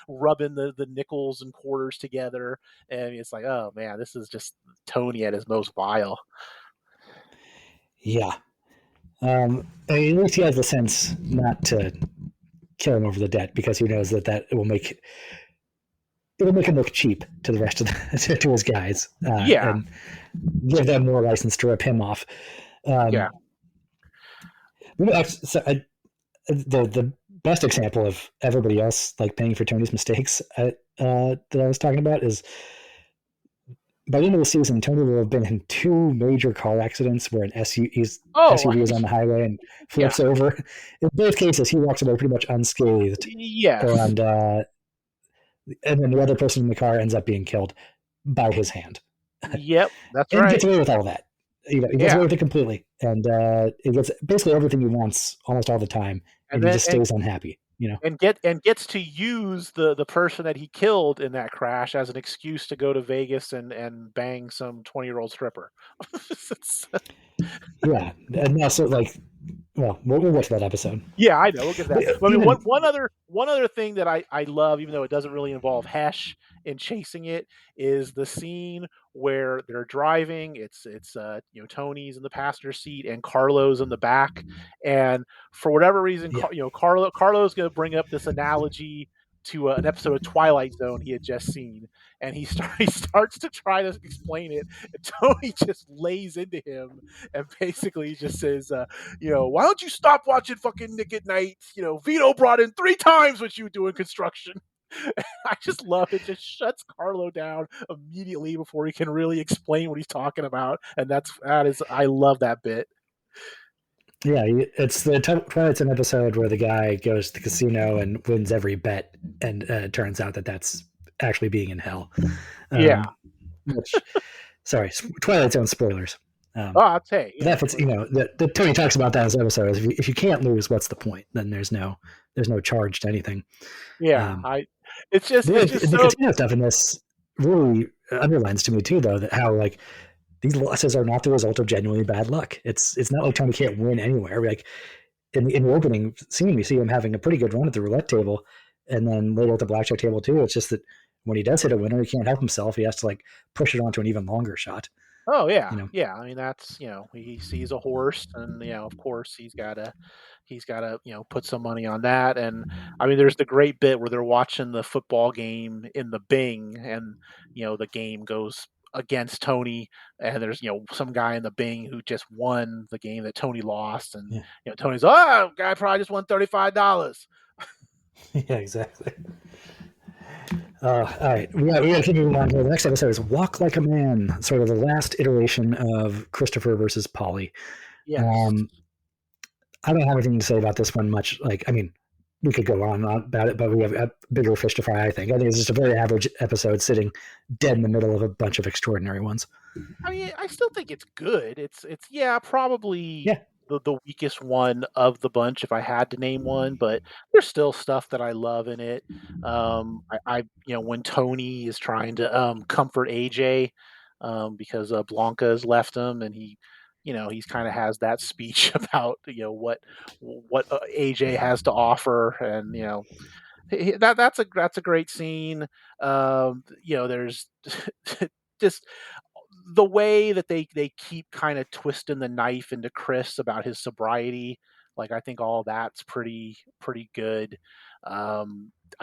S2: rubbing the nickels and quarters together, and it's like, oh man, this is just Tony at his most vile.
S1: yeah. At least he has the sense not to kill him over the debt because he knows that it will make him look cheap to the rest of to his guys,
S2: Yeah,
S1: and give them more license to rip him off.
S2: yeah.
S1: Um, the best example of everybody else like paying for Tony's mistakes that I was talking about is by the end of the season, Tony will have been in two major car accidents where an
S2: Oh,
S1: SUV is on the highway and
S2: yeah.
S1: flips over. In both cases, he walks away pretty much unscathed,
S2: Yes.
S1: and then the other person in the car ends up being killed by his hand,
S2: Yep. That's
S1: and gets
S2: right.
S1: away with all that. He gets
S2: Yeah.
S1: away with it completely, and he gets basically everything he wants almost all the time,
S2: And
S1: and he
S2: then
S1: just stays unhappy.
S2: and gets to use the person that he killed in that crash as an excuse to go to Vegas and bang some 20-year-old stripper. It's-
S1: Yeah, and also like, well, we'll get to that episode.
S2: yeah, I know. We'll get to that.
S1: But
S2: But I mean,
S1: even
S2: one other thing that I love, even though it doesn't really involve Hesh in chasing it, is the scene where they're driving. It's Tony's in the passenger seat and Carlo's in the back, and for whatever reason,
S1: yeah,
S2: Carlo's going to bring up this analogy to an episode of Twilight Zone he had just seen, and he starts to try to explain it, and Tony just lays into him and basically just says, why don't you stop watching fucking Nick at Night? Vito brought in 3 times what you do in construction. I just love it. Just shuts Carlo down immediately before he can really explain what he's talking about, and I love that bit.
S1: yeah, it's the Twilight Zone episode where the guy goes to the casino and wins every bet, and it turns out that that's actually being in hell.
S2: Yeah.
S1: Which, sorry, Twilight Zone spoilers.
S2: Oh,
S1: Um,
S2: I'll tell you.
S1: but
S2: Yeah.
S1: that fits, the Tony talks about that in his episode. If you can't lose, what's the point? Then there's no charge to anything.
S2: Yeah.
S1: Um,
S2: It's just
S1: the
S2: so.
S1: casino stuff in this really underlines to me too, though, that how like these losses are not the result of genuinely bad luck. It's not like Tony can't win anywhere. Like in the opening scene, we see him having a pretty good run at the roulette table, and then later at the blackjack table too. It's just that when he does hit a winner, he can't help himself. He has to like push it onto an even longer shot.
S2: Oh yeah,
S1: You know,
S2: yeah. I mean, that's he sees a horse, and of course he's got to put some money on that. And I mean, there's the great bit where they're watching the football game in the Bing, and the game goes against Tony, and there's some guy in the Bing who just won the game that Tony lost, and
S1: yeah,
S2: Tony's, oh, guy probably just won $35.
S1: yeah, exactly. All right, we got to keep moving on here. The next episode is "Walk Like a Man," sort of the last iteration of Christopher versus Polly.
S2: Yes.
S1: Um, I don't have anything to say about this one much. Like, I mean, we could go on about it, but we have a bigger fish to fry. I think it's just a very average episode, sitting dead in the middle of a bunch of extraordinary ones.
S2: I mean, I still think it's good. It's yeah, probably
S1: Yeah,
S2: the weakest one of the bunch if I had to name one, but there's still stuff that I love in it. I when Tony is trying to comfort AJ because Blanca has left him, and he's kind of has that speech about what AJ has to offer, and that's a great scene. There's just the way that they keep kind of twisting the knife into Chris about his sobriety. Like, I think all that's pretty good. I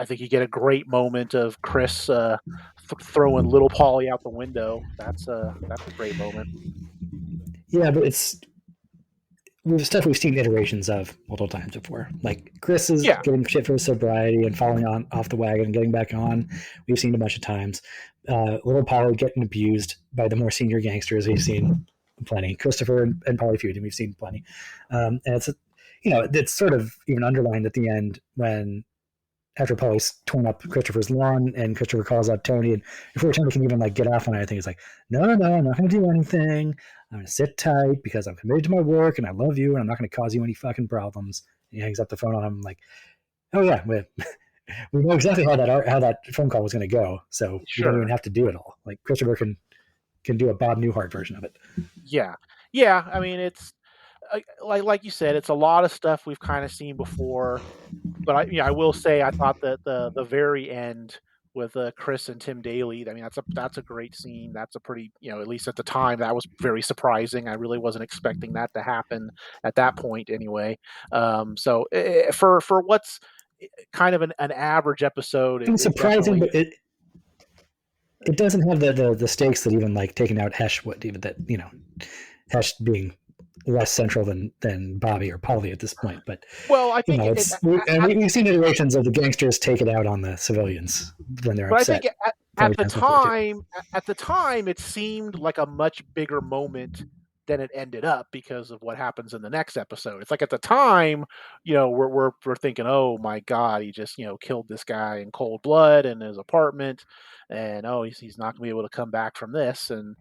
S2: think you get a great moment of Chris throwing little Polly out the window. That's a great moment.
S1: yeah, but it's stuff we've seen iterations of multiple times before. Like Chris is
S2: Yeah.
S1: getting shit for his sobriety and falling on off the wagon and getting back on. We've seen a bunch of times. Little Polly getting abused by the more senior gangsters. We've seen plenty. Christopher and Polly feuding. We've seen plenty. And it's sort of even underlined at the end when after Polly's torn up Christopher's lawn and Christopher calls out Tony, and before Tony can even like get off on anything, he's like, "No, no, no, I'm not going to do anything. I'm going to sit tight because I'm committed to my work and I love you and I'm not going to cause you any fucking problems." And he hangs up the phone on him like, "Oh yeah, we know exactly how that phone call was going to go, so we don't even
S2: Sure.
S1: have to do it all. Like Christopher can do a Bob Newhart version of it."
S2: Yeah. Yeah. I mean, it's like you said, it's a lot of stuff we've kind of seen before. But I will say I thought that the very end with Chris and Tim Daly, I mean, that's a great scene. That's a pretty, at least at the time, that was very surprising. I really wasn't expecting that to happen at that point anyway. So for what's kind of an average episode, it,
S1: It's
S2: it
S1: surprising,
S2: definitely
S1: but it doesn't have the stakes that even like taking out Hesh would. Even that Hesh being less central than Bobby or Polly at this point. But
S2: well, I think
S1: we've seen iterations of the gangsters take it out on the civilians when they're
S2: but I think
S1: upset plenty times before too.
S2: at the time, it seemed like a much bigger moment than it ended up because of what happens in the next episode. It's like at the time, we're thinking, oh my god, he just killed this guy in cold blood in his apartment, and oh he's not gonna be able to come back from this, and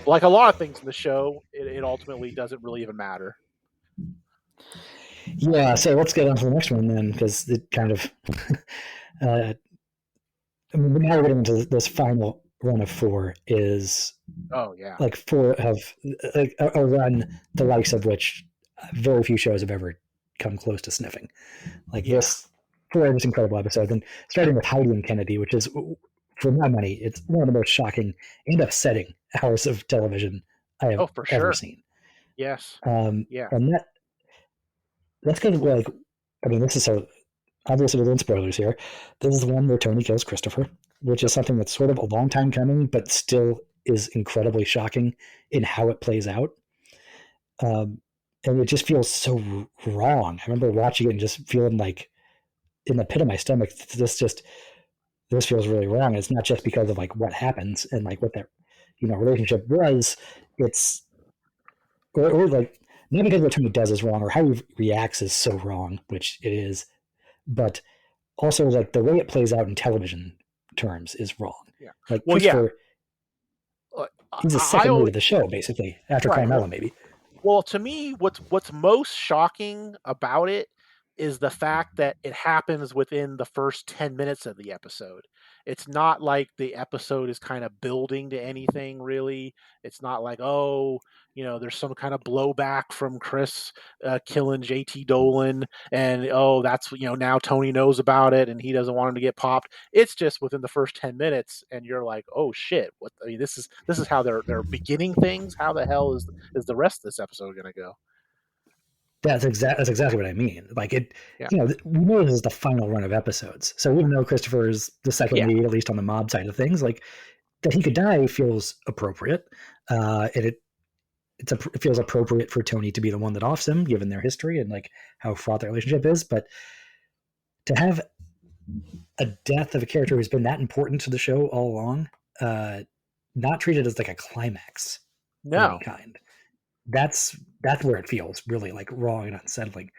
S2: like a lot of things in the show, it ultimately doesn't really even matter.
S1: Yeah, so let's get on to the next one then, because it kind of. uh, I mean, now we're getting into this final run of four is
S2: Oh yeah,
S1: like four of like a run the likes of which very few shows have ever come close to sniffing. Like
S2: yeah.
S1: this, four of this incredible episodes, and starting with Heidi and Kennedy, which is, for my money, it's one of the most shocking and upsetting hours of television I have
S2: Oh, for
S1: ever
S2: sure.
S1: seen.
S2: Yes. Yeah.
S1: And that's kind of like, I mean, this is so obviously within spoilers here. This is the one where Tony kills Christopher, which is
S2: Yep.
S1: something that's sort of a long time coming, but still is incredibly shocking in how it plays out. Um, and it just feels so wrong. I remember watching it and just feeling like in the pit of my stomach, this feels really wrong. And it's not just because of like what happens and like what that relationship was. It's or like not because what Tony does is wrong or how he reacts is so wrong, which it is, but also like the way it plays out in television terms is wrong.
S2: Yeah.
S1: Like
S2: Well, yeah.
S1: Christopher, he's a
S2: I
S1: second rate
S2: always
S1: of the show basically after
S2: right.
S1: Carmella maybe.
S2: Well, to me, what's most shocking about it is the fact that it happens within the first 10 minutes of the episode. It's not like the episode is kind of building to anything really. It's not like, oh, there's some kind of blowback from Chris killing JT Dolan, and oh, that's now Tony knows about it and he doesn't want him to get popped. It's just within the first 10 minutes and you're like, "Oh shit, what I mean this is how they're beginning things. How the hell is the rest of this episode going to go?"
S1: That's exactly what I mean. Like it,
S2: Yeah.
S1: we know this is the final run of episodes. So even though Christopher is the second
S2: Yeah.
S1: lead, at least on the mob side of things, like that he could die feels appropriate. And it feels appropriate for Tony to be the one that offs him, given their history and like how fraught their relationship is. But to have a death of a character who's been that important to the show all along, uh, not treated as like a climax of any
S2: No.
S1: kind. That's where it feels really like wrong and unsettling.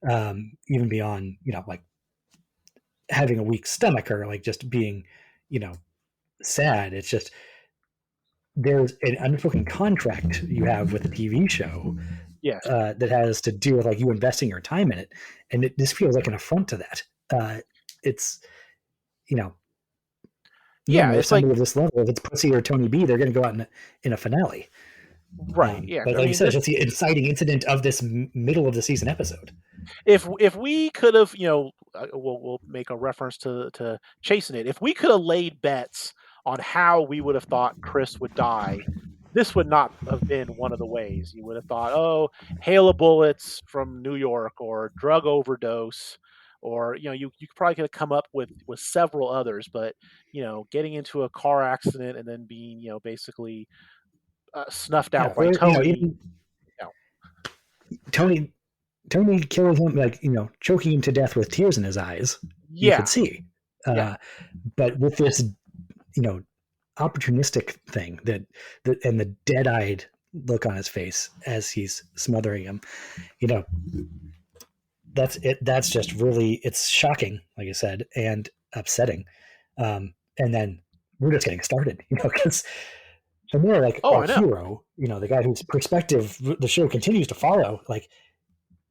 S1: Even beyond, like having a weak stomach or like just being, you know, sad. It's just there's an unspoken contract you have with the TV show
S2: Yes.
S1: that has to do with like you investing your time in it, and this feels like an affront to that. It's you know
S2: Yeah,
S1: normally if
S2: it's like
S1: somebody of this level, if it's Pussy or Tony B, they're going to go out in a finale.
S2: right. Yeah.
S1: But
S2: I
S1: like you
S2: mean,
S1: said, it's
S2: this
S1: just the inciting incident of this middle of the season episode.
S2: if we could have, we'll make a reference to chasing it. If we could have laid bets on how we would have thought Chris would die, this would not have been one of the ways. You would have thought, oh, hail of bullets from New York, or drug overdose, or you probably could have come up with several others, but getting into a car accident and then being basically snuffed
S1: Yeah,
S2: out by
S1: or
S2: Tony.
S1: even
S2: You know,
S1: Tony Tony kills him, like, choking him to death with tears in his eyes. You could
S2: yeah,
S1: see,
S2: yeah,
S1: uh, but with this, you know, opportunistic thing that and the dead-eyed look on his face as he's smothering him, you know, that's it. That's just really, it's shocking, like I said, and upsetting. And then we're just getting started, because so more like
S2: oh,
S1: our
S2: I know.
S1: hero, the guy whose perspective the show continues to follow, like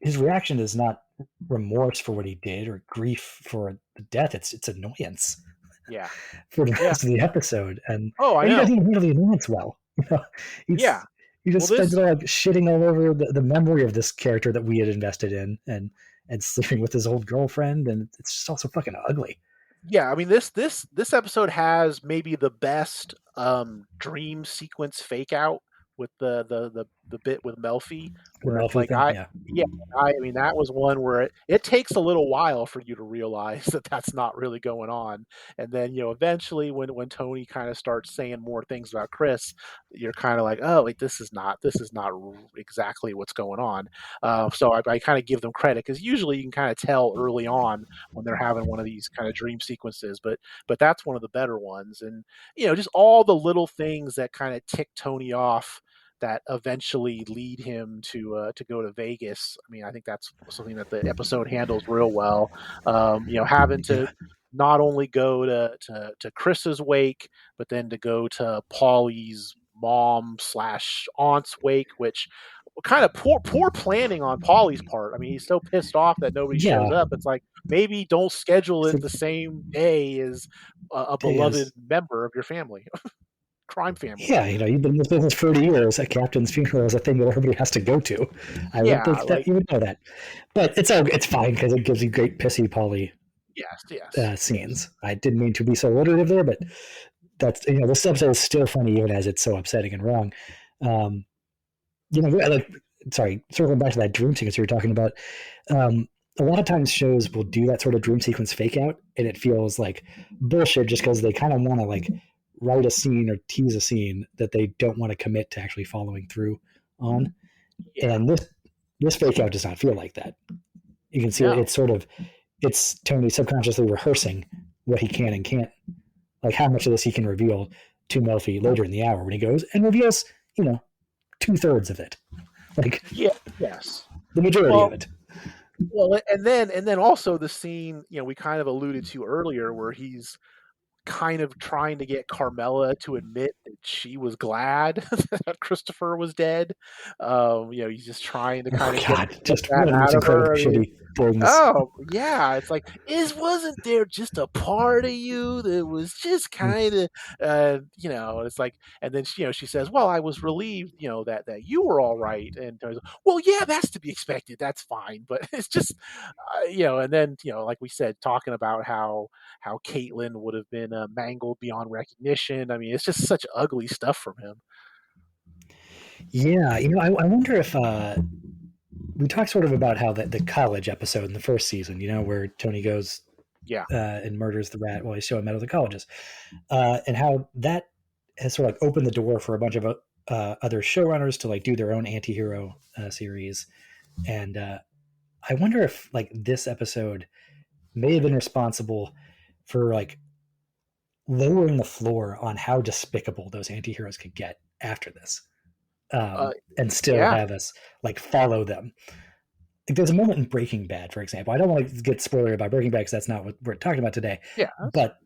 S1: his reaction is not remorse for what he did or grief for the death. It's annoyance
S2: Yeah,
S1: for the
S2: yeah.
S1: rest of the episode, and
S2: Oh, I
S1: he doesn't
S2: know.
S1: even handle the annoyance well.
S2: Yeah.
S1: He just
S2: Well,
S1: spends
S2: this
S1: it all like shitting all over the memory of this character that we had invested in, and sleeping with his old girlfriend, and it's just also fucking ugly.
S2: yeah, I mean, this episode has maybe the best dream sequence fake out with the bit with Melfi,
S1: The
S2: where it's
S1: Melfi
S2: like
S1: thing, yeah,
S2: yeah, I mean, that was one where it takes a little while for you to realize that that's not really going on, and then eventually when Tony kind of starts saying more things about Chris, you're kind of like, oh, wait, this is not exactly what's going on. So I kind of give them credit, because usually you can kind of tell early on when they're having one of these kind of dream sequences, but that's one of the better ones. And just all the little things that kind of tick Tony off that eventually lead him to go to Vegas. I mean, I think that's something that the episode handles real well. Having to
S1: yeah,
S2: not only go to Chris's wake, but then to go to Paulie's mom slash aunt's wake, which kind of poor planning on Paulie's part. I mean, he's so pissed off that nobody shows
S1: yeah.
S2: up. It's like, maybe don't schedule it
S1: So
S2: the same day as a
S1: day
S2: beloved
S1: is,
S2: member of your family, crime family.
S1: yeah, you've been in this business 30 years. A captain's funeral is a thing that everybody has to go to. I would
S2: Yeah,
S1: think that
S2: like
S1: you would know that, but it's fine because it gives you great pissy Polly
S2: yes, yes, yes.
S1: scenes. I didn't mean to be so alliterative there, but that's, this episode is still funny even as it's so upsetting and wrong. Um, like, sorry, circling back to that dream sequence you were talking about. Um, a lot of times shows will do that sort of dream sequence fake out, and it feels like bullshit just because they kind of want to like write a scene or tease a scene that they don't want to commit to actually following through on.
S2: Yeah,
S1: And this fake out does not feel like that. You can see
S2: no,
S1: it's Tony subconsciously rehearsing what he can and can't, like how much of this he can reveal to Melfi later in the hour when he goes and reveals, 2/3 of it, like
S2: yeah, yes.
S1: the majority of
S2: Well,
S1: it.
S2: and then also the scene we kind of alluded to earlier, where he's kind of trying to get Carmela to admit that she was glad that Christopher was dead. He's just trying to
S1: Oh
S2: kind of get
S1: God,
S2: get
S1: just
S2: that
S1: one of the most
S2: out of
S1: incredibly
S2: her. I mean,
S1: shitty things.
S2: oh yeah, it's like, is wasn't there just a part of you that was just kind of, it's like, and then she says, well, I was relieved, that you were all right, and I was, well, yeah, that's to be expected, that's fine, but it's just, and then like we said, talking about how Caitlyn would have been mangled beyond recognition. I mean, it's just such ugly stuff from him.
S1: Yeah, I wonder if we talked sort of about how the college episode in the first season, where Tony goes
S2: Yeah,
S1: and murders the rat while he's showing metal to colleges, and how that has sort of like opened the door for a bunch of other showrunners to like do their own anti-hero series. And I wonder if like this episode may have been responsible for like lowering the floor on how despicable those anti-heroes could get after this,
S2: Uh,
S1: and still
S2: yeah,
S1: have us like follow them. Like, there's a moment in Breaking Bad, for example. I don't want to get spoilery about Breaking Bad because that's not what we're talking about today.
S2: yeah,
S1: But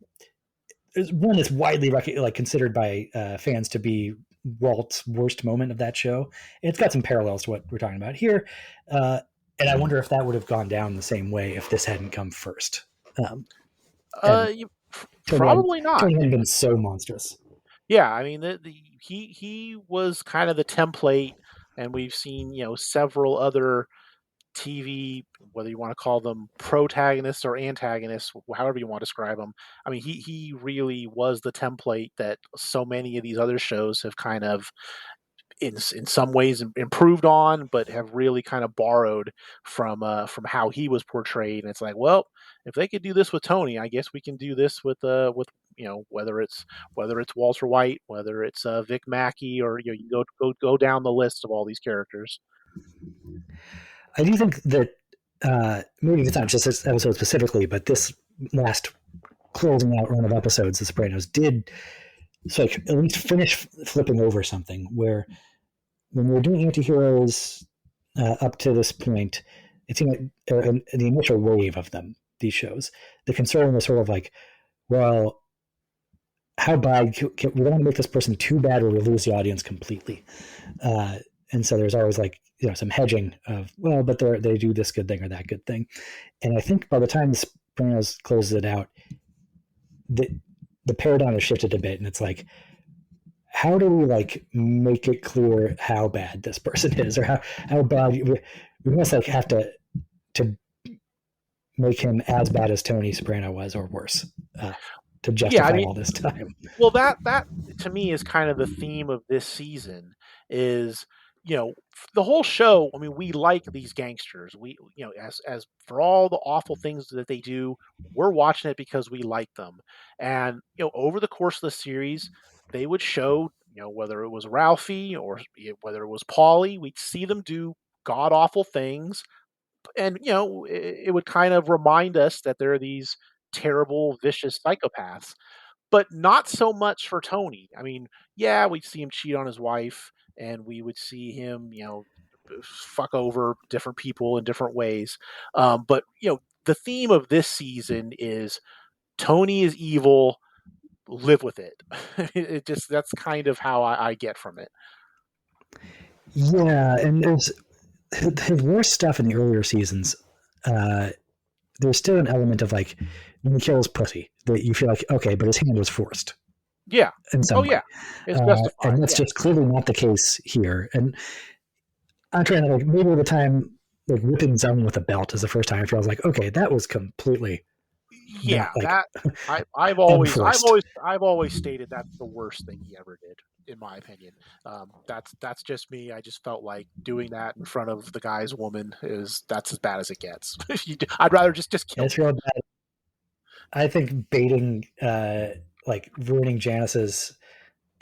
S1: there's one that's widely like considered by fans to be Walt's worst moment of that show. And it's got some parallels to what we're talking about here. And I wonder if that would have gone down the same way if this hadn't come first. Um, and
S2: you,
S1: Tony
S2: probably not.
S1: Tony hadn't been so monstrous.
S2: Yeah, I mean, he was kind of the template, and we've seen several other TV, whether you want to call them protagonists or antagonists, however you want to describe them. I mean, he really was the template that so many of these other shows have kind of in some ways improved on, but have really kind of borrowed from how he was portrayed. And it's like, well, if they could do this with Tony, I guess we can do this with whether it's Walter White, whether it's Vic Mackey, or you go down the list of all these characters.
S1: I do think that maybe it's not just this episode specifically, but this last closing out run of episodes, The Sopranos, did so like at least finish flipping over something where when we were doing anti-heroes up to this point, it seemed like the initial wave of them, these shows, the concern was sort of like, well, how bad we don't want to make this person too bad or we lose the audience completely. And so there's always like some hedging of, well, but they do this good thing or that good thing. And I think by the time the Sopranos closes it out, the paradigm has shifted a bit, and it's like, how do we like make it clear how bad this person is, or how bad we almost like have to make him as bad as Tony Soprano was or worse, to
S2: Yeah, I
S1: justify
S2: mean,
S1: all this time.
S2: well, that to me is kind of the theme of this season. Is the whole show. I mean, we like these gangsters. We as for all the awful things that they do, we're watching it because we like them. And over the course of the series, they would show whether it was Ralphie or whether it was Paulie, we'd see them do god awful things, and it would kind of remind us that there are these terrible, vicious psychopaths, but not so much for Tony. I mean, yeah, we'd see him cheat on his wife, and we would see him, fuck over different people in different ways. But the theme of this season is Tony is evil. Live with it. It just that's kind of how I get from it.
S1: Yeah, and there's his worst stuff in the earlier seasons. Uh, there's still an element of like when he kills pussy that you feel like, okay, but his hand was forced
S2: Yeah.
S1: in
S2: Oh
S1: some way,
S2: yeah. It's justified.
S1: and that's
S2: Yeah.
S1: just clearly not the case here. And I'm trying to like maybe the time like whipping Zung with a belt is the first time I feel I was like, okay, that was completely not
S2: Yeah,
S1: like
S2: that I've always I've
S1: enforced.
S2: always I've always stated that's the worst thing he ever did, in my opinion. That's just me. I just felt like doing that in front of the guy's woman is that's as bad as it gets. I'd rather just kill
S1: It's
S2: me.
S1: real bad. I think baiting, like ruining Janice's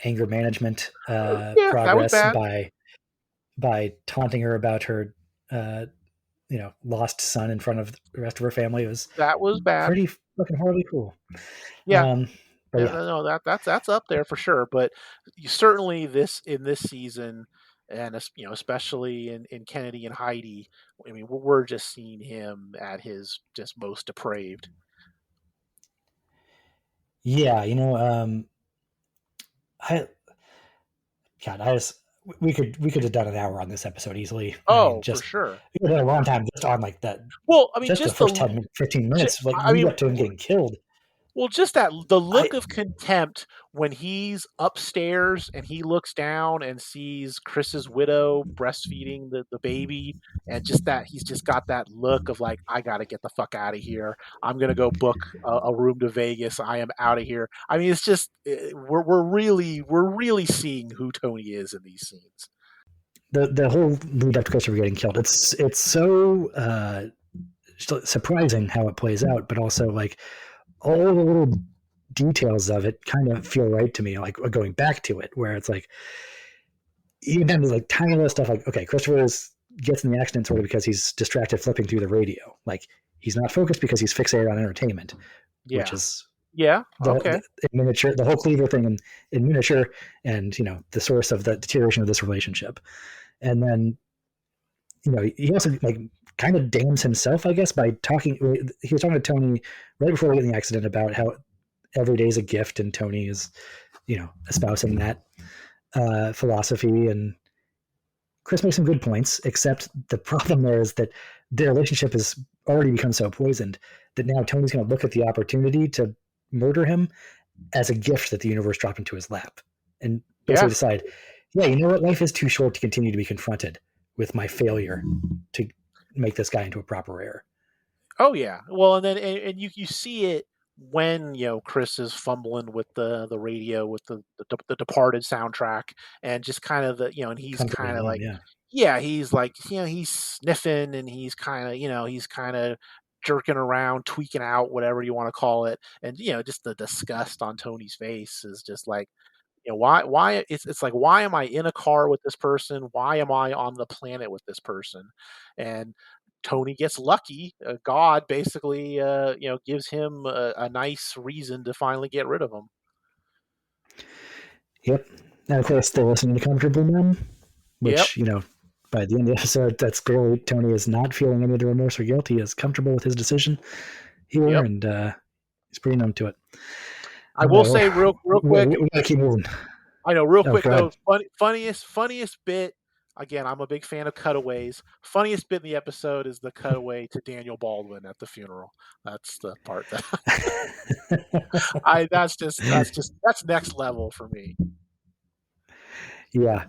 S1: anger management
S2: Yeah, that was
S1: progress
S2: bad.
S1: by taunting her about her, uh, lost son in front of the rest of her family was
S2: That was bad.
S1: pretty fucking horribly cool.
S2: Yeah,
S1: Um, but yeah,
S2: no, that's up there for sure. But certainly in this season, and especially in Kennedy and Heidi, I mean, we're just seeing him at his just most depraved.
S1: yeah, I God, I just we could have done an hour on this episode easily. I mean,
S2: Oh, for
S1: just
S2: sure.
S1: we could have done a long time just on like that,
S2: Well, I mean,
S1: just the
S2: just
S1: first 10, 15 minutes, like
S2: I
S1: lead
S2: mean,
S1: up to him getting killed.
S2: well, just that the
S1: I
S2: look of contempt when he's upstairs and he looks down and sees Chris's widow breastfeeding the baby, and just that he's just got that look of like, I got to get the fuck out of here. I'm gonna go book a room to Vegas. I am out of here. I mean, it's just we're really seeing who Tony is in these scenes.
S1: the whole lead up to Christopher getting killed. It's so surprising how it plays out, but also like all the little details of it kind of feel right to me. Like going back to it, where it's like even like tiny little stuff, like okay, Christopher is gets in the accident sort of because he's distracted flipping through the radio. Like he's not focused because he's fixated on entertainment, which
S2: Yeah.
S1: is
S2: Yeah.
S1: the
S2: Okay.
S1: in miniature, the whole Cleaver thing in miniature, and the source of the deterioration of this relationship. And then he also like kind of damns himself, I guess, by talking. He was talking to Tony right before we get in the accident about how every day is a gift, and Tony is espousing that philosophy. And Chris makes some good points, except the problem there is that their relationship has already become so poisoned that now Tony's going to look at the opportunity to murder him as a gift that the universe dropped into his lap, and
S2: Yeah.
S1: basically decide, yeah, you know what, life is too short to continue to be confronted with my failure to make this guy into a proper heir.
S2: Oh yeah. Well, and then and you see it when Chris is fumbling with the radio with the Departed soundtrack, and just kind of and he's
S1: Comforting
S2: kind of
S1: him,
S2: like,
S1: yeah.
S2: yeah, he's like, he's sniffing, and he's kind of he's kind of jerking around, tweaking out, whatever you want to call it, and just the disgust on Tony's face is just like, why it's like, why am I in a car with this person? Why am I on the planet with this person? And Tony gets lucky. God basically, gives him a nice reason to finally get rid of him.
S1: Yep. And of course, they're listening to Comfortable Men,
S2: Yep.
S1: which, by the end of the episode, that's clearly Tony is not feeling any of the remorse or guilt. He is comfortable with his decision here,
S2: Yep.
S1: and he's pretty numb to it.
S2: I
S1: All
S2: will
S1: right,
S2: say real quick.
S1: we gotta keep moving.
S2: I know, real
S1: Oh,
S2: quick
S1: go ahead.
S2: though. Funniest bit. Again, I'm a big fan of cutaways. Funniest bit in the episode is the cutaway to Daniel Baldwin at the funeral. That's the part that that's next level for me.
S1: Yeah.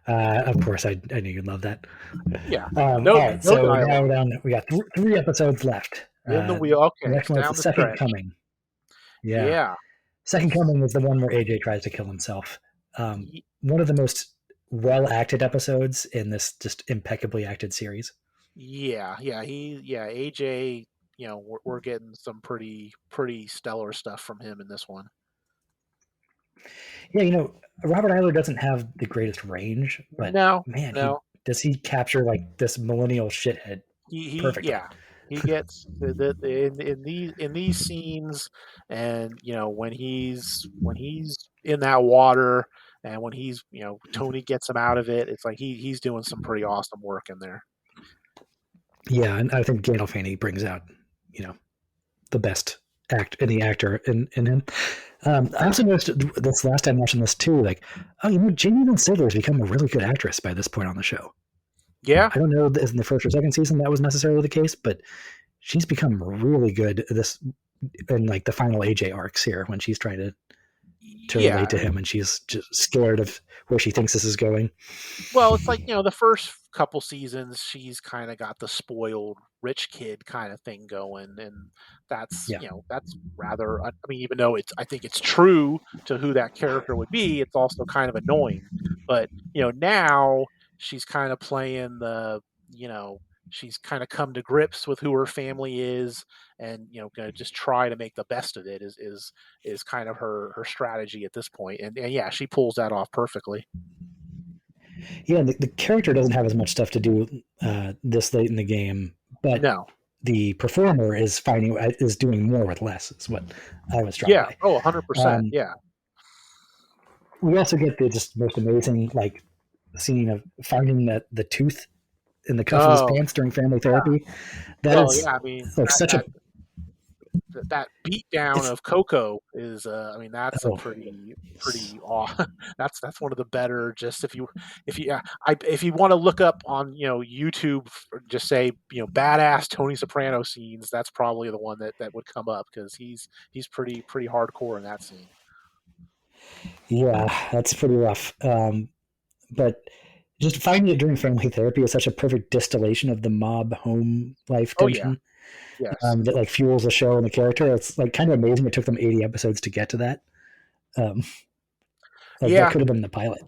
S1: Of course, I knew you'd love that.
S2: Yeah.
S1: All
S2: No
S1: right,
S2: no
S1: so now
S2: dialogue.
S1: we're down. We got three episodes left.
S2: In the
S1: The
S2: wheel. Okay,
S1: next
S2: it's
S1: one is the
S2: down the
S1: Second
S2: stretch.
S1: Coming. Yeah,
S2: Yeah.
S1: Second Coming is the one where AJ tries to kill himself.
S2: Y-
S1: One of the most well acted episodes in this just impeccably acted series.
S2: AJ, we're getting some pretty stellar stuff from him in this one.
S1: Yeah, Robert Eiler doesn't have the greatest range, but
S2: No,
S1: man, he
S2: no.
S1: does he capture like this millennial shithead perfectly.
S2: Yeah, he gets in these scenes, and when he's in that water, and when Tony gets him out of it, it's like he's doing some pretty awesome work in there.
S1: Yeah, and I think Gandolfini brings out, you know, the best any actor in him. I also noticed this last time watching this too, like, oh, Jamie Lynn Sigler has become a really good actress by this point on the show.
S2: Yeah,
S1: I don't know if in the first or second season that was necessarily the case, but she's become really good this in like the final AJ arcs here when she's trying to relate
S2: yeah.
S1: to him and she's just scared of where she thinks this is going.
S2: Well, it's like, the first couple seasons, she's kind of got the spoiled rich kid kind of thing going, and
S1: Yeah.
S2: that's rather. I mean, even though I think it's true to who that character would be, it's also kind of annoying. But now she's kind of playing you know, she's kind of come to grips with who her family is, and gonna just try to make the best of it. Is kind of her strategy at this point, and yeah, she pulls that off perfectly.
S1: Yeah, the character doesn't have as much stuff to do this late in the game, but
S2: No.
S1: the performer is doing more with less. Is what I was struck
S2: Yeah.
S1: by.
S2: Oh, 100%.
S1: Um,
S2: Yeah.
S1: we also get the just most amazing like scene of finding the tooth in the cuff of his
S2: Oh,
S1: pants during family
S2: yeah.
S1: therapy. That
S2: Well,
S1: is
S2: yeah. I mean,
S1: like such a
S2: that beat down
S1: it's
S2: of Coco is, I mean, that's a
S1: oh
S2: pretty aw. That's one of the better. Just if you want to look up on YouTube, just say badass Tony Soprano scenes. That's probably the one that would come up, because he's pretty hardcore in that scene.
S1: yeah, that's pretty rough. But just finding it during family therapy is such a perfect distillation of the mob home life
S2: Oh yeah.
S1: tension
S2: Yes.
S1: that like fuels the show and the character. It's like kind of amazing. It took them 80 episodes to get to that. Um, like that
S2: Yeah.
S1: could have been the pilot.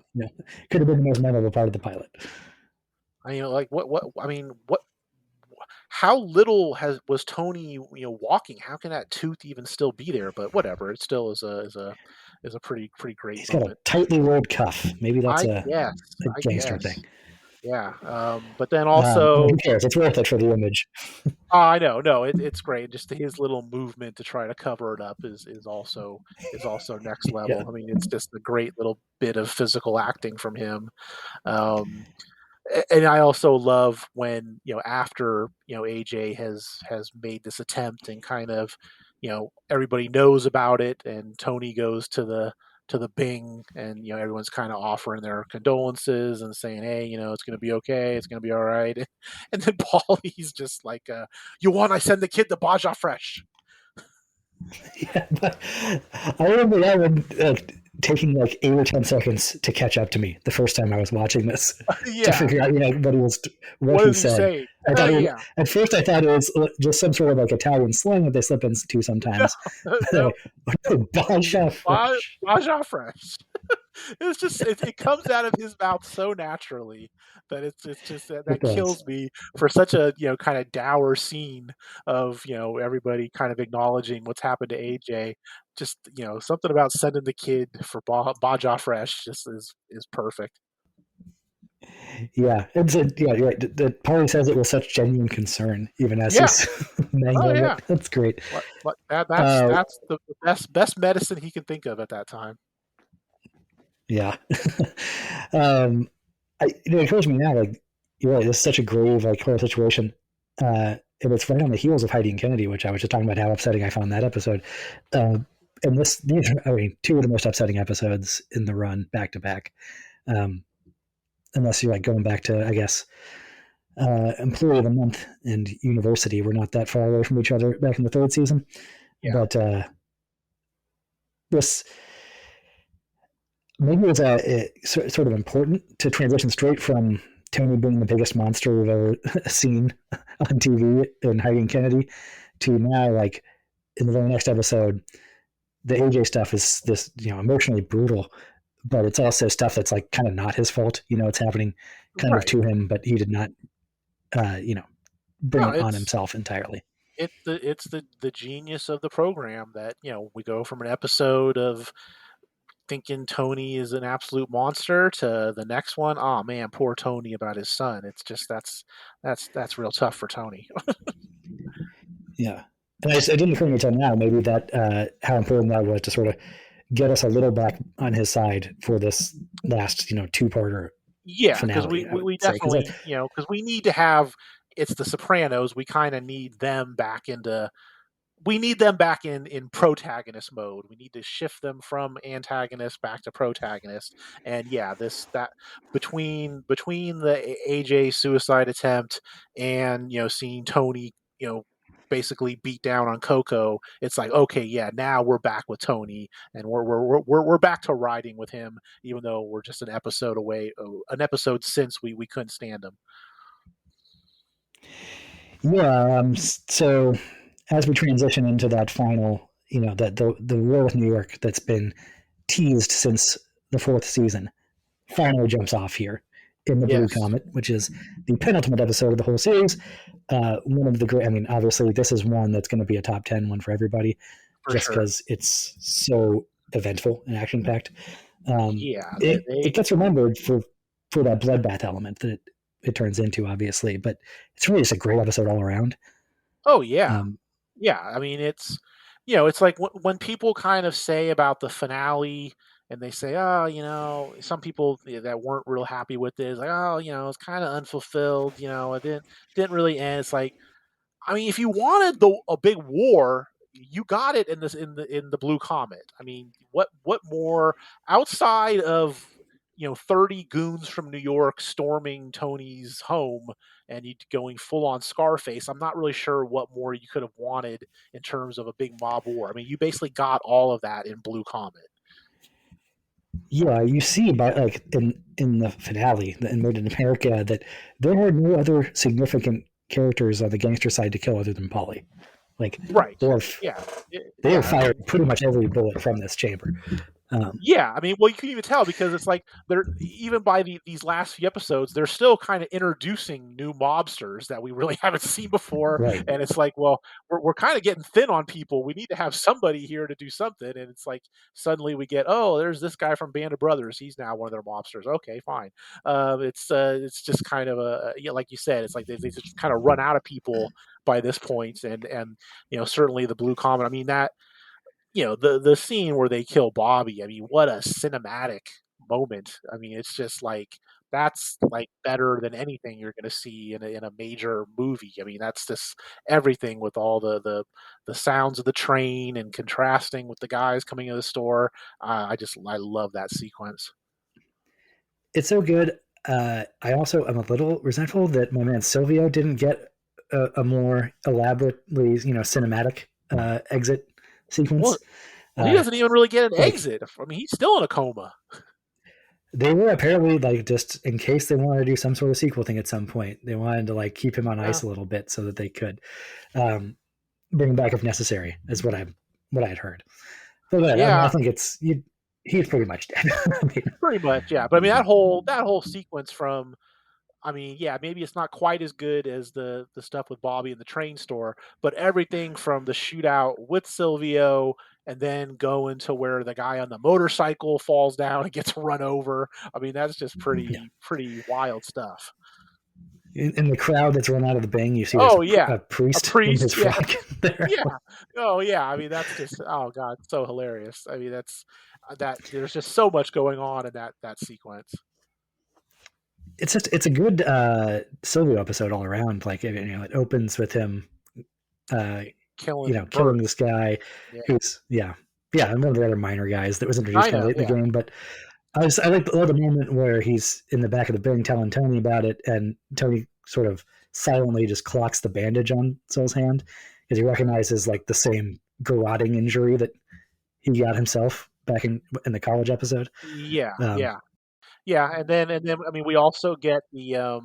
S1: Could have been the most memorable part of the pilot.
S2: I mean, like what I mean, what how little was Tony, walking? How can that tooth even still be there? But whatever, it still is a pretty great
S1: He's got a
S2: moment.
S1: tightly rolled cuff. Maybe that's
S2: I
S1: a
S2: guess, I
S1: gangster
S2: guess.
S1: thing.
S2: yeah. But then
S1: I mean,
S2: also,
S1: who cares? It's worth it for the image.
S2: I know, no, it's great. Just his little movement to try to cover it up is also next
S1: Yeah,
S2: level. I mean, it's just a great little bit of physical acting from him. Um, and I also love when, after, AJ has made this attempt and kind of, everybody knows about it, and Tony goes to the Bing, and everyone's kind of offering their condolences and saying, hey, it's going to be okay, it's going to be all right. And then Paulie's just like, you want I send the kid to Baja Fresh?
S1: yeah. But I remember that one taking like 8 or 10 seconds to catch up to me the first time I was watching this to
S2: Yeah.
S1: figure out, what
S2: What
S1: he
S2: does he
S1: said.
S2: say?
S1: I thought it was,
S2: Yeah.
S1: at first I thought it was just some sort of like Italian slang that they slip into
S2: No,
S1: sometimes.
S2: no.
S1: Baja fresh.
S2: Baja Fresh. It's just it comes out of his mouth so naturally that it's just
S1: It
S2: that
S1: does.
S2: kills me for such a, kind of dour scene of, everybody kind of acknowledging what's happened to AJ. Just, something about sending the kid for Baja Fresh just is perfect.
S1: Yeah, yeah, you're right. The party says it with such genuine concern, even as
S2: Yeah.
S1: he's
S2: Oh
S1: mangling
S2: yeah.
S1: it. That's great.
S2: That's
S1: Uh,
S2: that's the best medicine he can think of at that time.
S1: yeah. um, it occurs to me now, like, you're right. This is such a grave, like, horror situation, and it's right on the heels of Heidi and Kennedy, which I was just talking about how upsetting I found that episode. Uh, and these are, I mean, two of the most upsetting episodes in the run, back to back. Um, unless you're like going back to, I guess, Employee of the Month and University. We're not that far away from each other back in the third season,
S2: Yeah,
S1: but this maybe was sort of important to transition straight from Tony being the biggest monster we've ever seen on TV and hiding Kennedy to now, like, in the very next episode, the AJ stuff is this, emotionally brutal, but it's also stuff that's like kind of not his fault. It's happening kind of
S2: right.
S1: to him, but he did not, uh, you know, bring
S2: No,
S1: it on himself entirely.
S2: it's the genius of the program that, we go from an episode of thinking Tony is an absolute monster to the next one. Oh man, poor Tony about his son. It's just that's real tough for Tony.
S1: Yeah. And it didn't occur to me until now, maybe that how important that was to sort of get us a little back on his side for this last, two-parter
S2: Yeah, because we,
S1: finale, I
S2: we
S1: would
S2: we
S1: say. Because
S2: definitely, because we need to have, it's the Sopranos. We kind of need them back into we need them back in protagonist mode. We need to shift them from antagonist back to protagonist. And yeah, this that between the AJ suicide attempt and, seeing Tony, basically beat down on Coco, it's like, okay, yeah, now we're back with Tony, and we're back to riding with him, even though we're just an episode away, an episode since we couldn't stand him.
S1: yeah, so as we transition into that final, that the war with New York that's been teased since the fourth season finally jumps off here in the Blue
S2: Yes,
S1: Comet, which is the penultimate episode of the whole series. One of the great, I mean, obviously, this is one that's going to be a top 10 one for everybody
S2: for
S1: just
S2: sure.
S1: because it's so eventful and action packed.
S2: Yeah,
S1: It gets remembered for that bloodbath element that it turns into, obviously, but it's really just a great episode all around.
S2: oh yeah.
S1: Um,
S2: Yeah, I mean, it's like when people kind of say about the finale, and they say, oh, some people that weren't real happy with it, is like, oh, it's kind of unfulfilled, it didn't really end. It's like, I mean, if you wanted a big war, you got it in the Blue Comet. I mean, what more outside of, 30 goons from New York storming Tony's home and you going full on Scarface? I'm not really sure what more you could have wanted in terms of a big mob war. I mean, you basically got all of that in Blue Comet.
S1: yeah, you see by like in the finale in Made in America that there are no other significant characters on the gangster side to kill other than Polly. Like
S2: Right.
S1: they have
S2: Yeah.
S1: they have
S2: Yeah. I
S1: fired
S2: mean,
S1: pretty much every bullet from this chamber.
S2: Yeah, I mean, well, you can even tell because it's like they're even by these last few episodes, they're still kind of introducing new mobsters that we really haven't seen before,
S1: Right.
S2: and it's like, well, we're kind of getting thin on people. We need to have somebody here to do something, and it's like suddenly we get, oh, there's this guy from Band of Brothers. He's now one of their mobsters. Okay, fine. It's just kind of yeah, like you said, it's like they just kind of run out of people by this point, and certainly the Blue Comet. I mean that the scene where they kill Bobby, I mean, what a cinematic moment. I mean, it's just like that's like better than anything you're going to see in a major movie. I mean, that's just everything with all the sounds of the train and contrasting with the guys coming in the store. I love that sequence.
S1: It's so good. I also am a little resentful that my man Silvio didn't get a more elaborately, cinematic exit
S2: Well,
S1: sequence.
S2: well, he
S1: Uh,
S2: doesn't even really get an
S1: like
S2: exit. I mean, he's still in a coma.
S1: they were apparently like just in case they wanted to do some sort of sequel thing at some point, they wanted to like keep him on
S2: Yeah,
S1: ice a little bit so that they could um, bring him back if necessary. Is what I had heard. But I mean, I
S2: yeah,
S1: think he's pretty much dead. I mean,
S2: pretty much. Yeah, but I mean that whole sequence from I mean, yeah, maybe it's not quite as good as the stuff with Bobby in the train store, but everything from the shootout with Silvio and then going to where the guy on the motorcycle falls down and gets run over. I mean, that's just
S1: yeah.
S2: pretty wild stuff.
S1: In the crowd that's run out of the Bang, you see there's
S2: Oh yeah,
S1: a
S2: a
S1: priest in his
S2: priest. Yeah,
S1: frock there.
S2: yeah. Oh yeah. I mean, that's just oh god, so hilarious. I mean, that's that. There's just so much going on in that sequence.
S1: It's a good Silvio episode all around. Like it opens with him, uh,
S2: Killing
S1: killing
S2: Bert.
S1: this guy
S2: Yeah,
S1: who's yeah, and one of the other minor guys that was introduced
S2: I
S1: kind of
S2: know.
S1: late in the
S2: Yeah.
S1: game. But I like the moment where he's in the back of the Bang telling Tony about it, and Tony sort of silently just clocks the bandage on Sil's hand because he recognizes like the same garroting injury that he got himself back in the college episode.
S2: Yeah.
S1: Um,
S2: Yeah. Yeah, and then I mean we also get the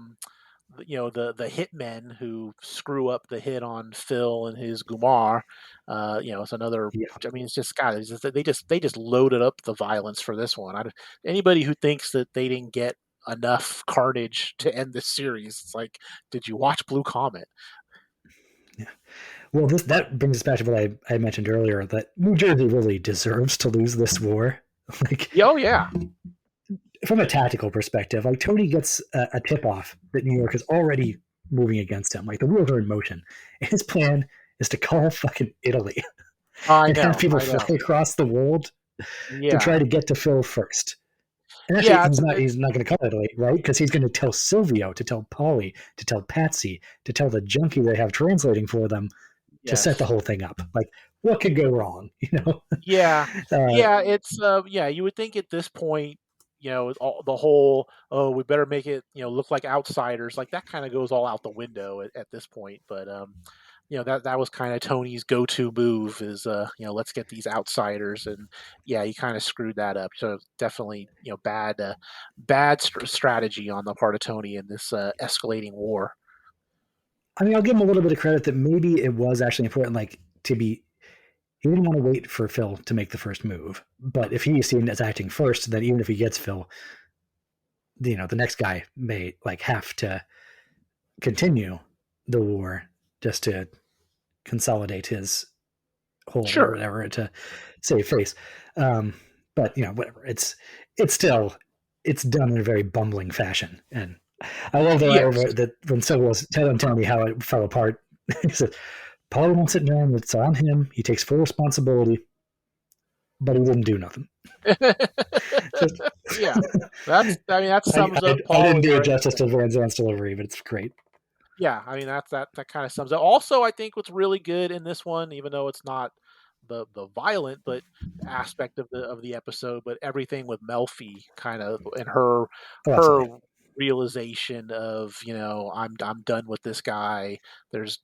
S2: hitmen who screw up the hit on Phil and his Gumar. It's another.
S1: yeah,
S2: I mean, it's just God. They just loaded up the violence for this one. Anybody who thinks that they didn't get enough carnage to end this series, it's like, did you watch Blue Comet?
S1: yeah. Well, that brings us back to what I mentioned earlier that New Jersey really deserves to lose this war. Like
S2: Yeah, oh yeah,
S1: from a tactical perspective, like Tony gets a tip off that New York is already moving against him. Like the wheels are in motion. And his plan is to call fucking Italy
S2: I
S1: and have
S2: know,
S1: people
S2: I know.
S1: fly across the world to
S2: Yeah,
S1: try to get to Phil first. And actually,
S2: yeah,
S1: he's not going to call Italy, right? Because he's going to tell Silvio, to tell Polly, to tell Patsy, to tell the junkie they have translating for them to set the
S2: yes.
S1: whole thing up. Like, what could go wrong?
S2: Yeah.
S1: Uh,
S2: Yeah, yeah, you would think at this point, the whole, "Oh, we better make it, look like outsiders," like, that kinda goes all out the window at this point, but, that was kinda Tony's go-to move is, "Let's get these outsiders," and, yeah, he kinda screwed that up, so definitely, bad strategy on the part of Tony in this, escalating war.
S1: I mean, I'll give him a little bit of credit that maybe it was actually important, like to be. He didn't want to wait for Phil to make the first move, but if he's seen as acting first, then even if he gets Phil, the next guy may like have to continue the war just to consolidate his hold or
S2: Sure.
S1: whatever to save face. Um, but whatever. It's still it's done in a very bumbling fashion, and I love the line
S2: Yes.
S1: where that when Sybil was telling Tony how it fell apart. He said, "Paulie won't sit down. It's on him. He takes full responsibility, but he didn't do nothing." Just
S2: Yeah. I mean, that sums up
S1: I didn't
S2: Paulie
S1: do it
S2: right
S1: justice
S2: there.
S1: to Van Zant's delivery, but it's great.
S2: Yeah, I mean that kind of sums up. Also, I think what's really good in this one, even though it's not the violent but aspect of the episode, but everything with Melfi kind of and
S1: Oh,
S2: her
S1: absolutely.
S2: realization of I'm done with this guy. There's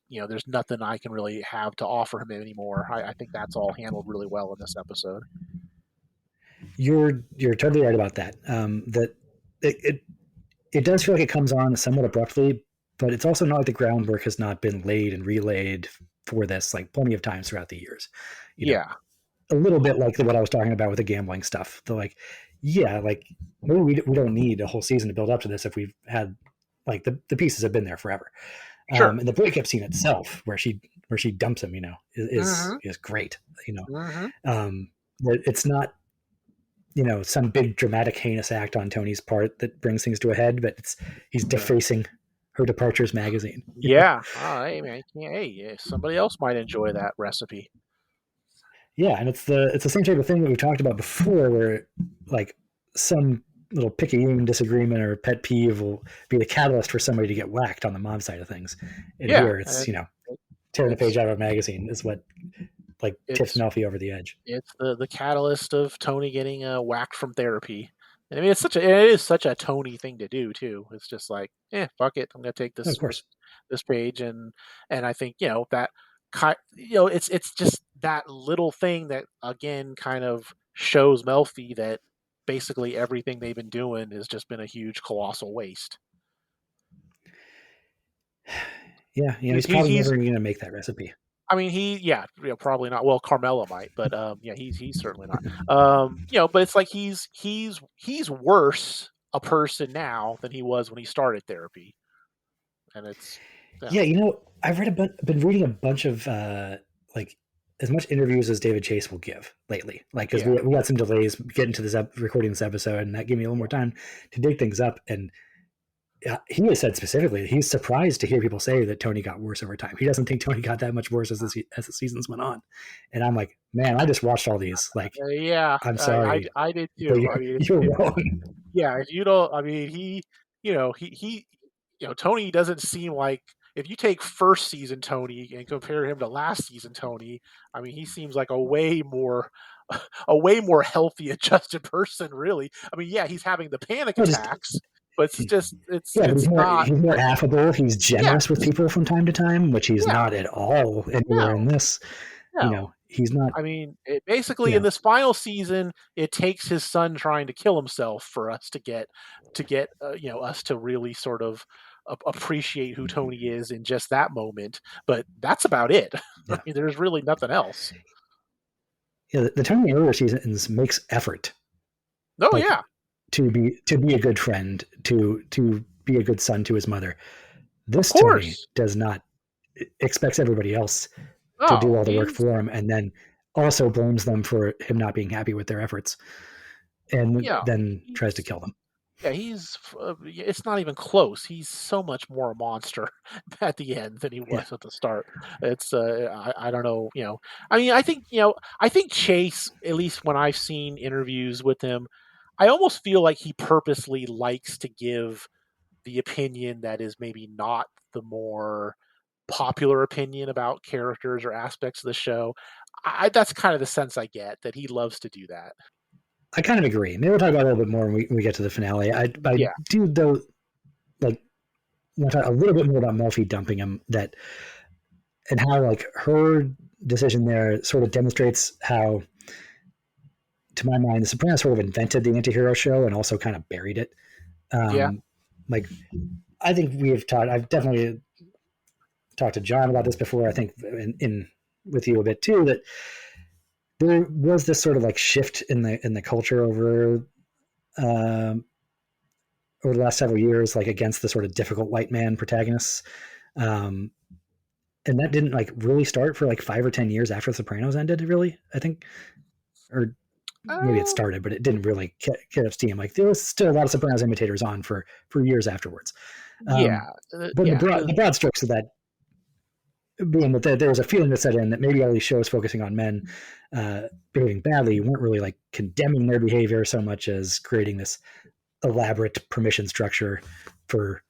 S2: nothing I can really have to offer him anymore. I think that's all handled really well in this episode.
S1: You're totally right about that. That it does feel like it comes on somewhat abruptly, but it's also not like the groundwork has not been laid and relayed for this like plenty of times throughout the years. You know,
S2: Yeah,
S1: a little bit like what I was talking about with the gambling stuff. They're like, yeah, like maybe we don't need a whole season to build up to this if we've had like the pieces have been there forever.
S2: Sure.
S1: And the breakup scene itself, where she dumps him,
S2: Mm-hmm.
S1: is great. You know,
S2: Mm-hmm.
S1: it's not some big dramatic heinous act on Tony's part that brings things to a head, but he's
S2: Yeah.
S1: defacing her Departures magazine.
S2: Yeah. Oh, hey man, hey, yeah, somebody else might enjoy that recipe.
S1: Yeah, and it's the same type of thing that we've talked about before, where like some little picayune disagreement or pet peeve will be the catalyst for somebody to get whacked on the mom side of things. And
S2: Yeah,
S1: here it's
S2: and
S1: tearing a
S2: it's
S1: page out of a magazine is what like tips
S2: it's
S1: Melfi over the edge.
S2: it's the catalyst of Tony getting whacked from therapy. And I mean, it is such a Tony thing to do too. It's just like, fuck it, I'm gonna take
S1: Of
S2: this
S1: course.
S2: this page, and I think that it's just that little thing that again kind of shows Melfi that basically everything they've been doing has just been a huge colossal waste.
S1: Yeah,
S2: He's
S1: he's
S2: he,
S1: probably
S2: he's
S1: never going to make that recipe.
S2: I mean, probably not. Well, Carmela might, but yeah, he's certainly not. But it's like he's worse a person now than he was when he started therapy, and it's
S1: Yeah,
S2: yeah,
S1: I've been reading a bunch of like as much interviews as David Chase will give lately. Like, because
S2: yeah,
S1: we got some delays getting to recording this episode, and that gave me a little more
S2: yeah.
S1: time to dig things up. And he has said specifically that he's surprised to hear people say that Tony got worse over time. He doesn't think Tony got that much worse as the seasons went on. And I'm like, man, I just watched all these. Like,
S2: Yeah,
S1: I'm sorry,
S2: I did
S1: but
S2: too. I mean,
S1: you're wrong.
S2: yeah, if you don't, I mean, Tony doesn't seem like if you take first season Tony and compare him to last season Tony, I mean, he seems like a way more healthy, adjusted person. Really, I mean, yeah, he's having the panic
S1: No, just
S2: attacks, but it's just
S1: yeah, but
S2: it's not.
S1: he's more affable. He's
S2: Yeah,
S1: generous with people from time to time, which he's
S2: yeah,
S1: not at all anywhere in
S2: no,
S1: this.
S2: no.
S1: He's not.
S2: I mean,
S1: You
S2: basically in
S1: know,
S2: this final season, it takes his son trying to kill himself for us to get us to really sort of appreciate who Tony is in just that moment. But that's about it. I
S1: yeah,
S2: mean, there's really nothing else.
S1: yeah. The Tony earlier seasons makes effort,
S2: Oh
S1: like
S2: yeah,
S1: to be a good friend, to be a good son to his mother.
S2: of
S1: This Tony
S2: course.
S1: does not expects everybody else to do
S2: Oh,
S1: all the work
S2: he's
S1: for him, and then also blames them for him not being happy with their efforts, and
S2: yeah,
S1: then tries to
S2: he's
S1: kill them.
S2: yeah, it's not even close. He's so much more a monster at the end than he
S1: Yeah,
S2: was at the start. It's I don't know, I mean, I think Chase, at least when I've seen interviews with him, I almost feel like he purposely likes to give the opinion that is maybe not the more popular opinion about characters or aspects of the show. That's kind of the sense I get, that he loves to do that.
S1: I kind of agree. Maybe we'll talk about it a little bit more when we get to the finale. I
S2: Yeah.
S1: do though like want to talk a little bit more about Melfi dumping him that and how like her decision there sort of demonstrates how, to my mind, The Sopranos sort of invented the anti-hero show and also kind of buried it.
S2: Yeah.
S1: Um, like I think I've definitely talked to John about this before. I think in with you a bit too that there was this sort of like shift in the culture um, over the last several years, like against the sort of difficult white man protagonists. Um, and that didn't like really start for like 5 or 10 years after The Sopranos ended. Really, I think, or maybe it
S2: Um,
S1: started, but it didn't really get up steam. Like there was still a lot of Sopranos imitators on for years afterwards.
S2: yeah.
S1: But
S2: Yeah.
S1: the broad strokes of that being that there was a feeling that set in that maybe all these shows focusing on men behaving badly weren't really like condemning their behavior so much as creating this elaborate permission structure for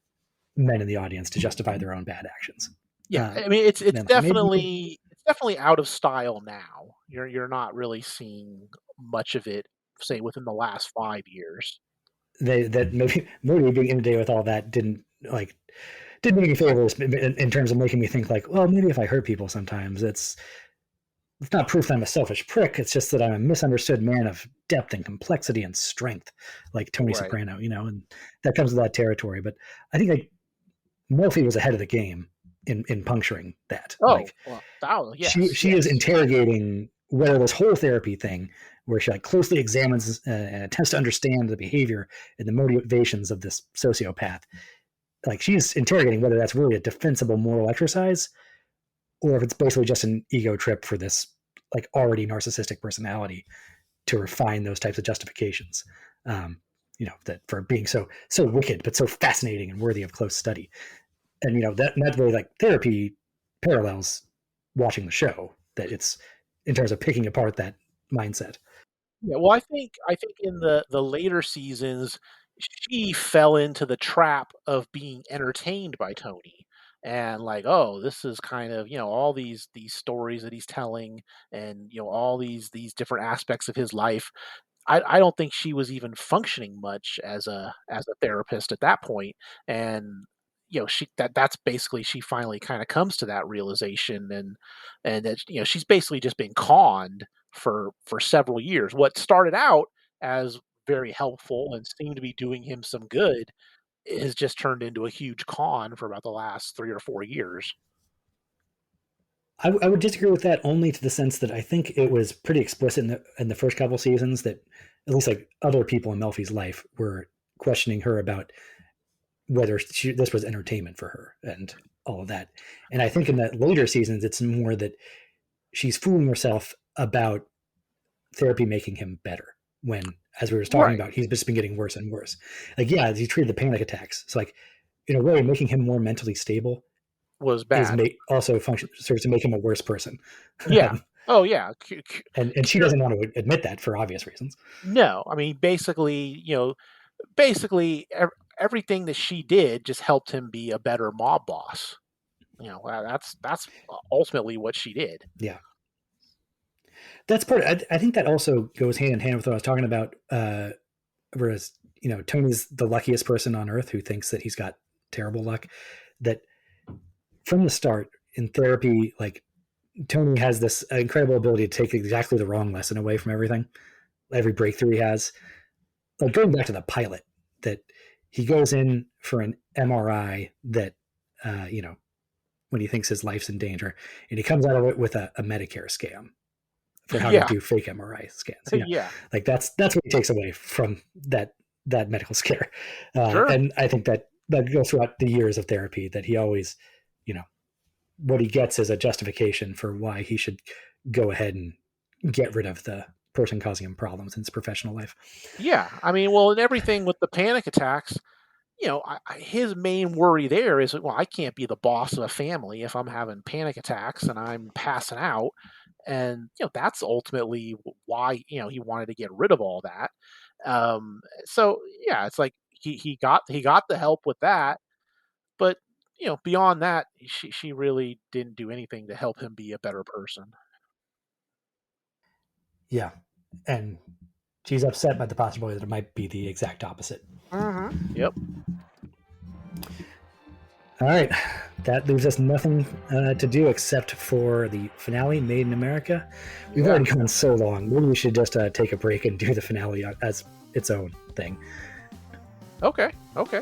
S1: men in the audience to justify their own bad actions.
S2: Yeah,
S1: Um,
S2: I mean,
S1: and like maybe
S2: it's definitely out of style now. You're not really seeing much of it, say, within the last 5 years.
S1: maybe being inundated with all that like didn't make me favors in terms of making me think like, well, maybe if I hurt people sometimes, it's not proof that I'm a selfish prick. It's just that I'm a misunderstood man of depth and complexity and strength, like Tony
S2: Right.
S1: Soprano, and that comes with that territory. But I think like Murphy was ahead of the game in puncturing that.
S2: Oh,
S1: Like
S2: well, yes,
S1: she is
S2: yes.
S1: interrogating. whether this whole therapy thing, where she like closely examines and attempts to understand the behavior and the motivations of this sociopath, like she's interrogating whether that's really a defensible moral exercise or if it's basically just an ego trip for this like already narcissistic personality to refine those types of justifications. That for being so wicked but so fascinating and worthy of close study. And that's really like therapy parallels watching the show, that it's in terms of picking apart that mindset.
S2: Yeah, well, I think in the later seasons, she fell into the trap of being entertained by Tony, and like, oh, this is kind of all these stories that he's telling, and all these different aspects of his life. I don't think she was even functioning much as a therapist at that point, and that's basically she finally kind of comes to that realization, and that she's basically just been conned for several years. What started out as very helpful and seemed to be doing him some good has just turned into a huge con for about the last 3 or 4 years.
S1: I would disagree with that only to the sense that I think it was pretty explicit in the first couple seasons that at least like other people in Melfi's life were questioning her about whether this was entertainment for her and all of that. And I think in the later seasons, it's more that she's fooling herself about therapy making him better. When, as we were talking
S2: Right.
S1: about, he's just been getting worse and worse. Like, yeah, he treated the panic attacks. It's like, in a way, making him more mentally stable
S2: Was
S1: is
S2: bad.
S1: also serves to make him a worse person.
S2: Yeah. Oh yeah.
S1: And she doesn't want to admit that for obvious reasons.
S2: No, I mean, basically everything that she did just helped him be a better mob boss. That's ultimately what she did.
S1: Yeah, that's part. I think that also goes hand in hand with what I was talking about. Whereas Tony's the luckiest person on earth who thinks that he's got terrible luck. That from the start in therapy, like Tony has this incredible ability to take exactly the wrong lesson away from everything, every breakthrough he has. Like going back to the pilot, that he goes in for an MRI that, when he thinks his life's in danger, and he comes out of it with a Medicare scam for how to
S2: Yeah.
S1: do fake MRI scans.
S2: Yeah.
S1: Like that's what he takes away from that medical scare.
S2: Sure.
S1: And I think that goes throughout the years of therapy, that he always, what he gets is a justification for why he should go ahead and get rid of the person causing him problems in his professional life.
S2: Yeah. I mean, well, and everything with the panic attacks, his main worry there is, well, I can't be the boss of a family if I'm having panic attacks and I'm passing out. And that's ultimately why he wanted to get rid of all that. So yeah, it's like he got the help with that, but beyond that, she really didn't do anything to help him be a better person.
S1: Yeah. And she's upset by the possibility that it might be the exact opposite.
S2: Mm-hmm. Yep.
S1: All right. That leaves us nothing to do except for the finale, Made in America. We've
S2: Yeah.
S1: already gone so long. Maybe we should just take a break and do the finale as its own thing.
S2: Okay. Okay.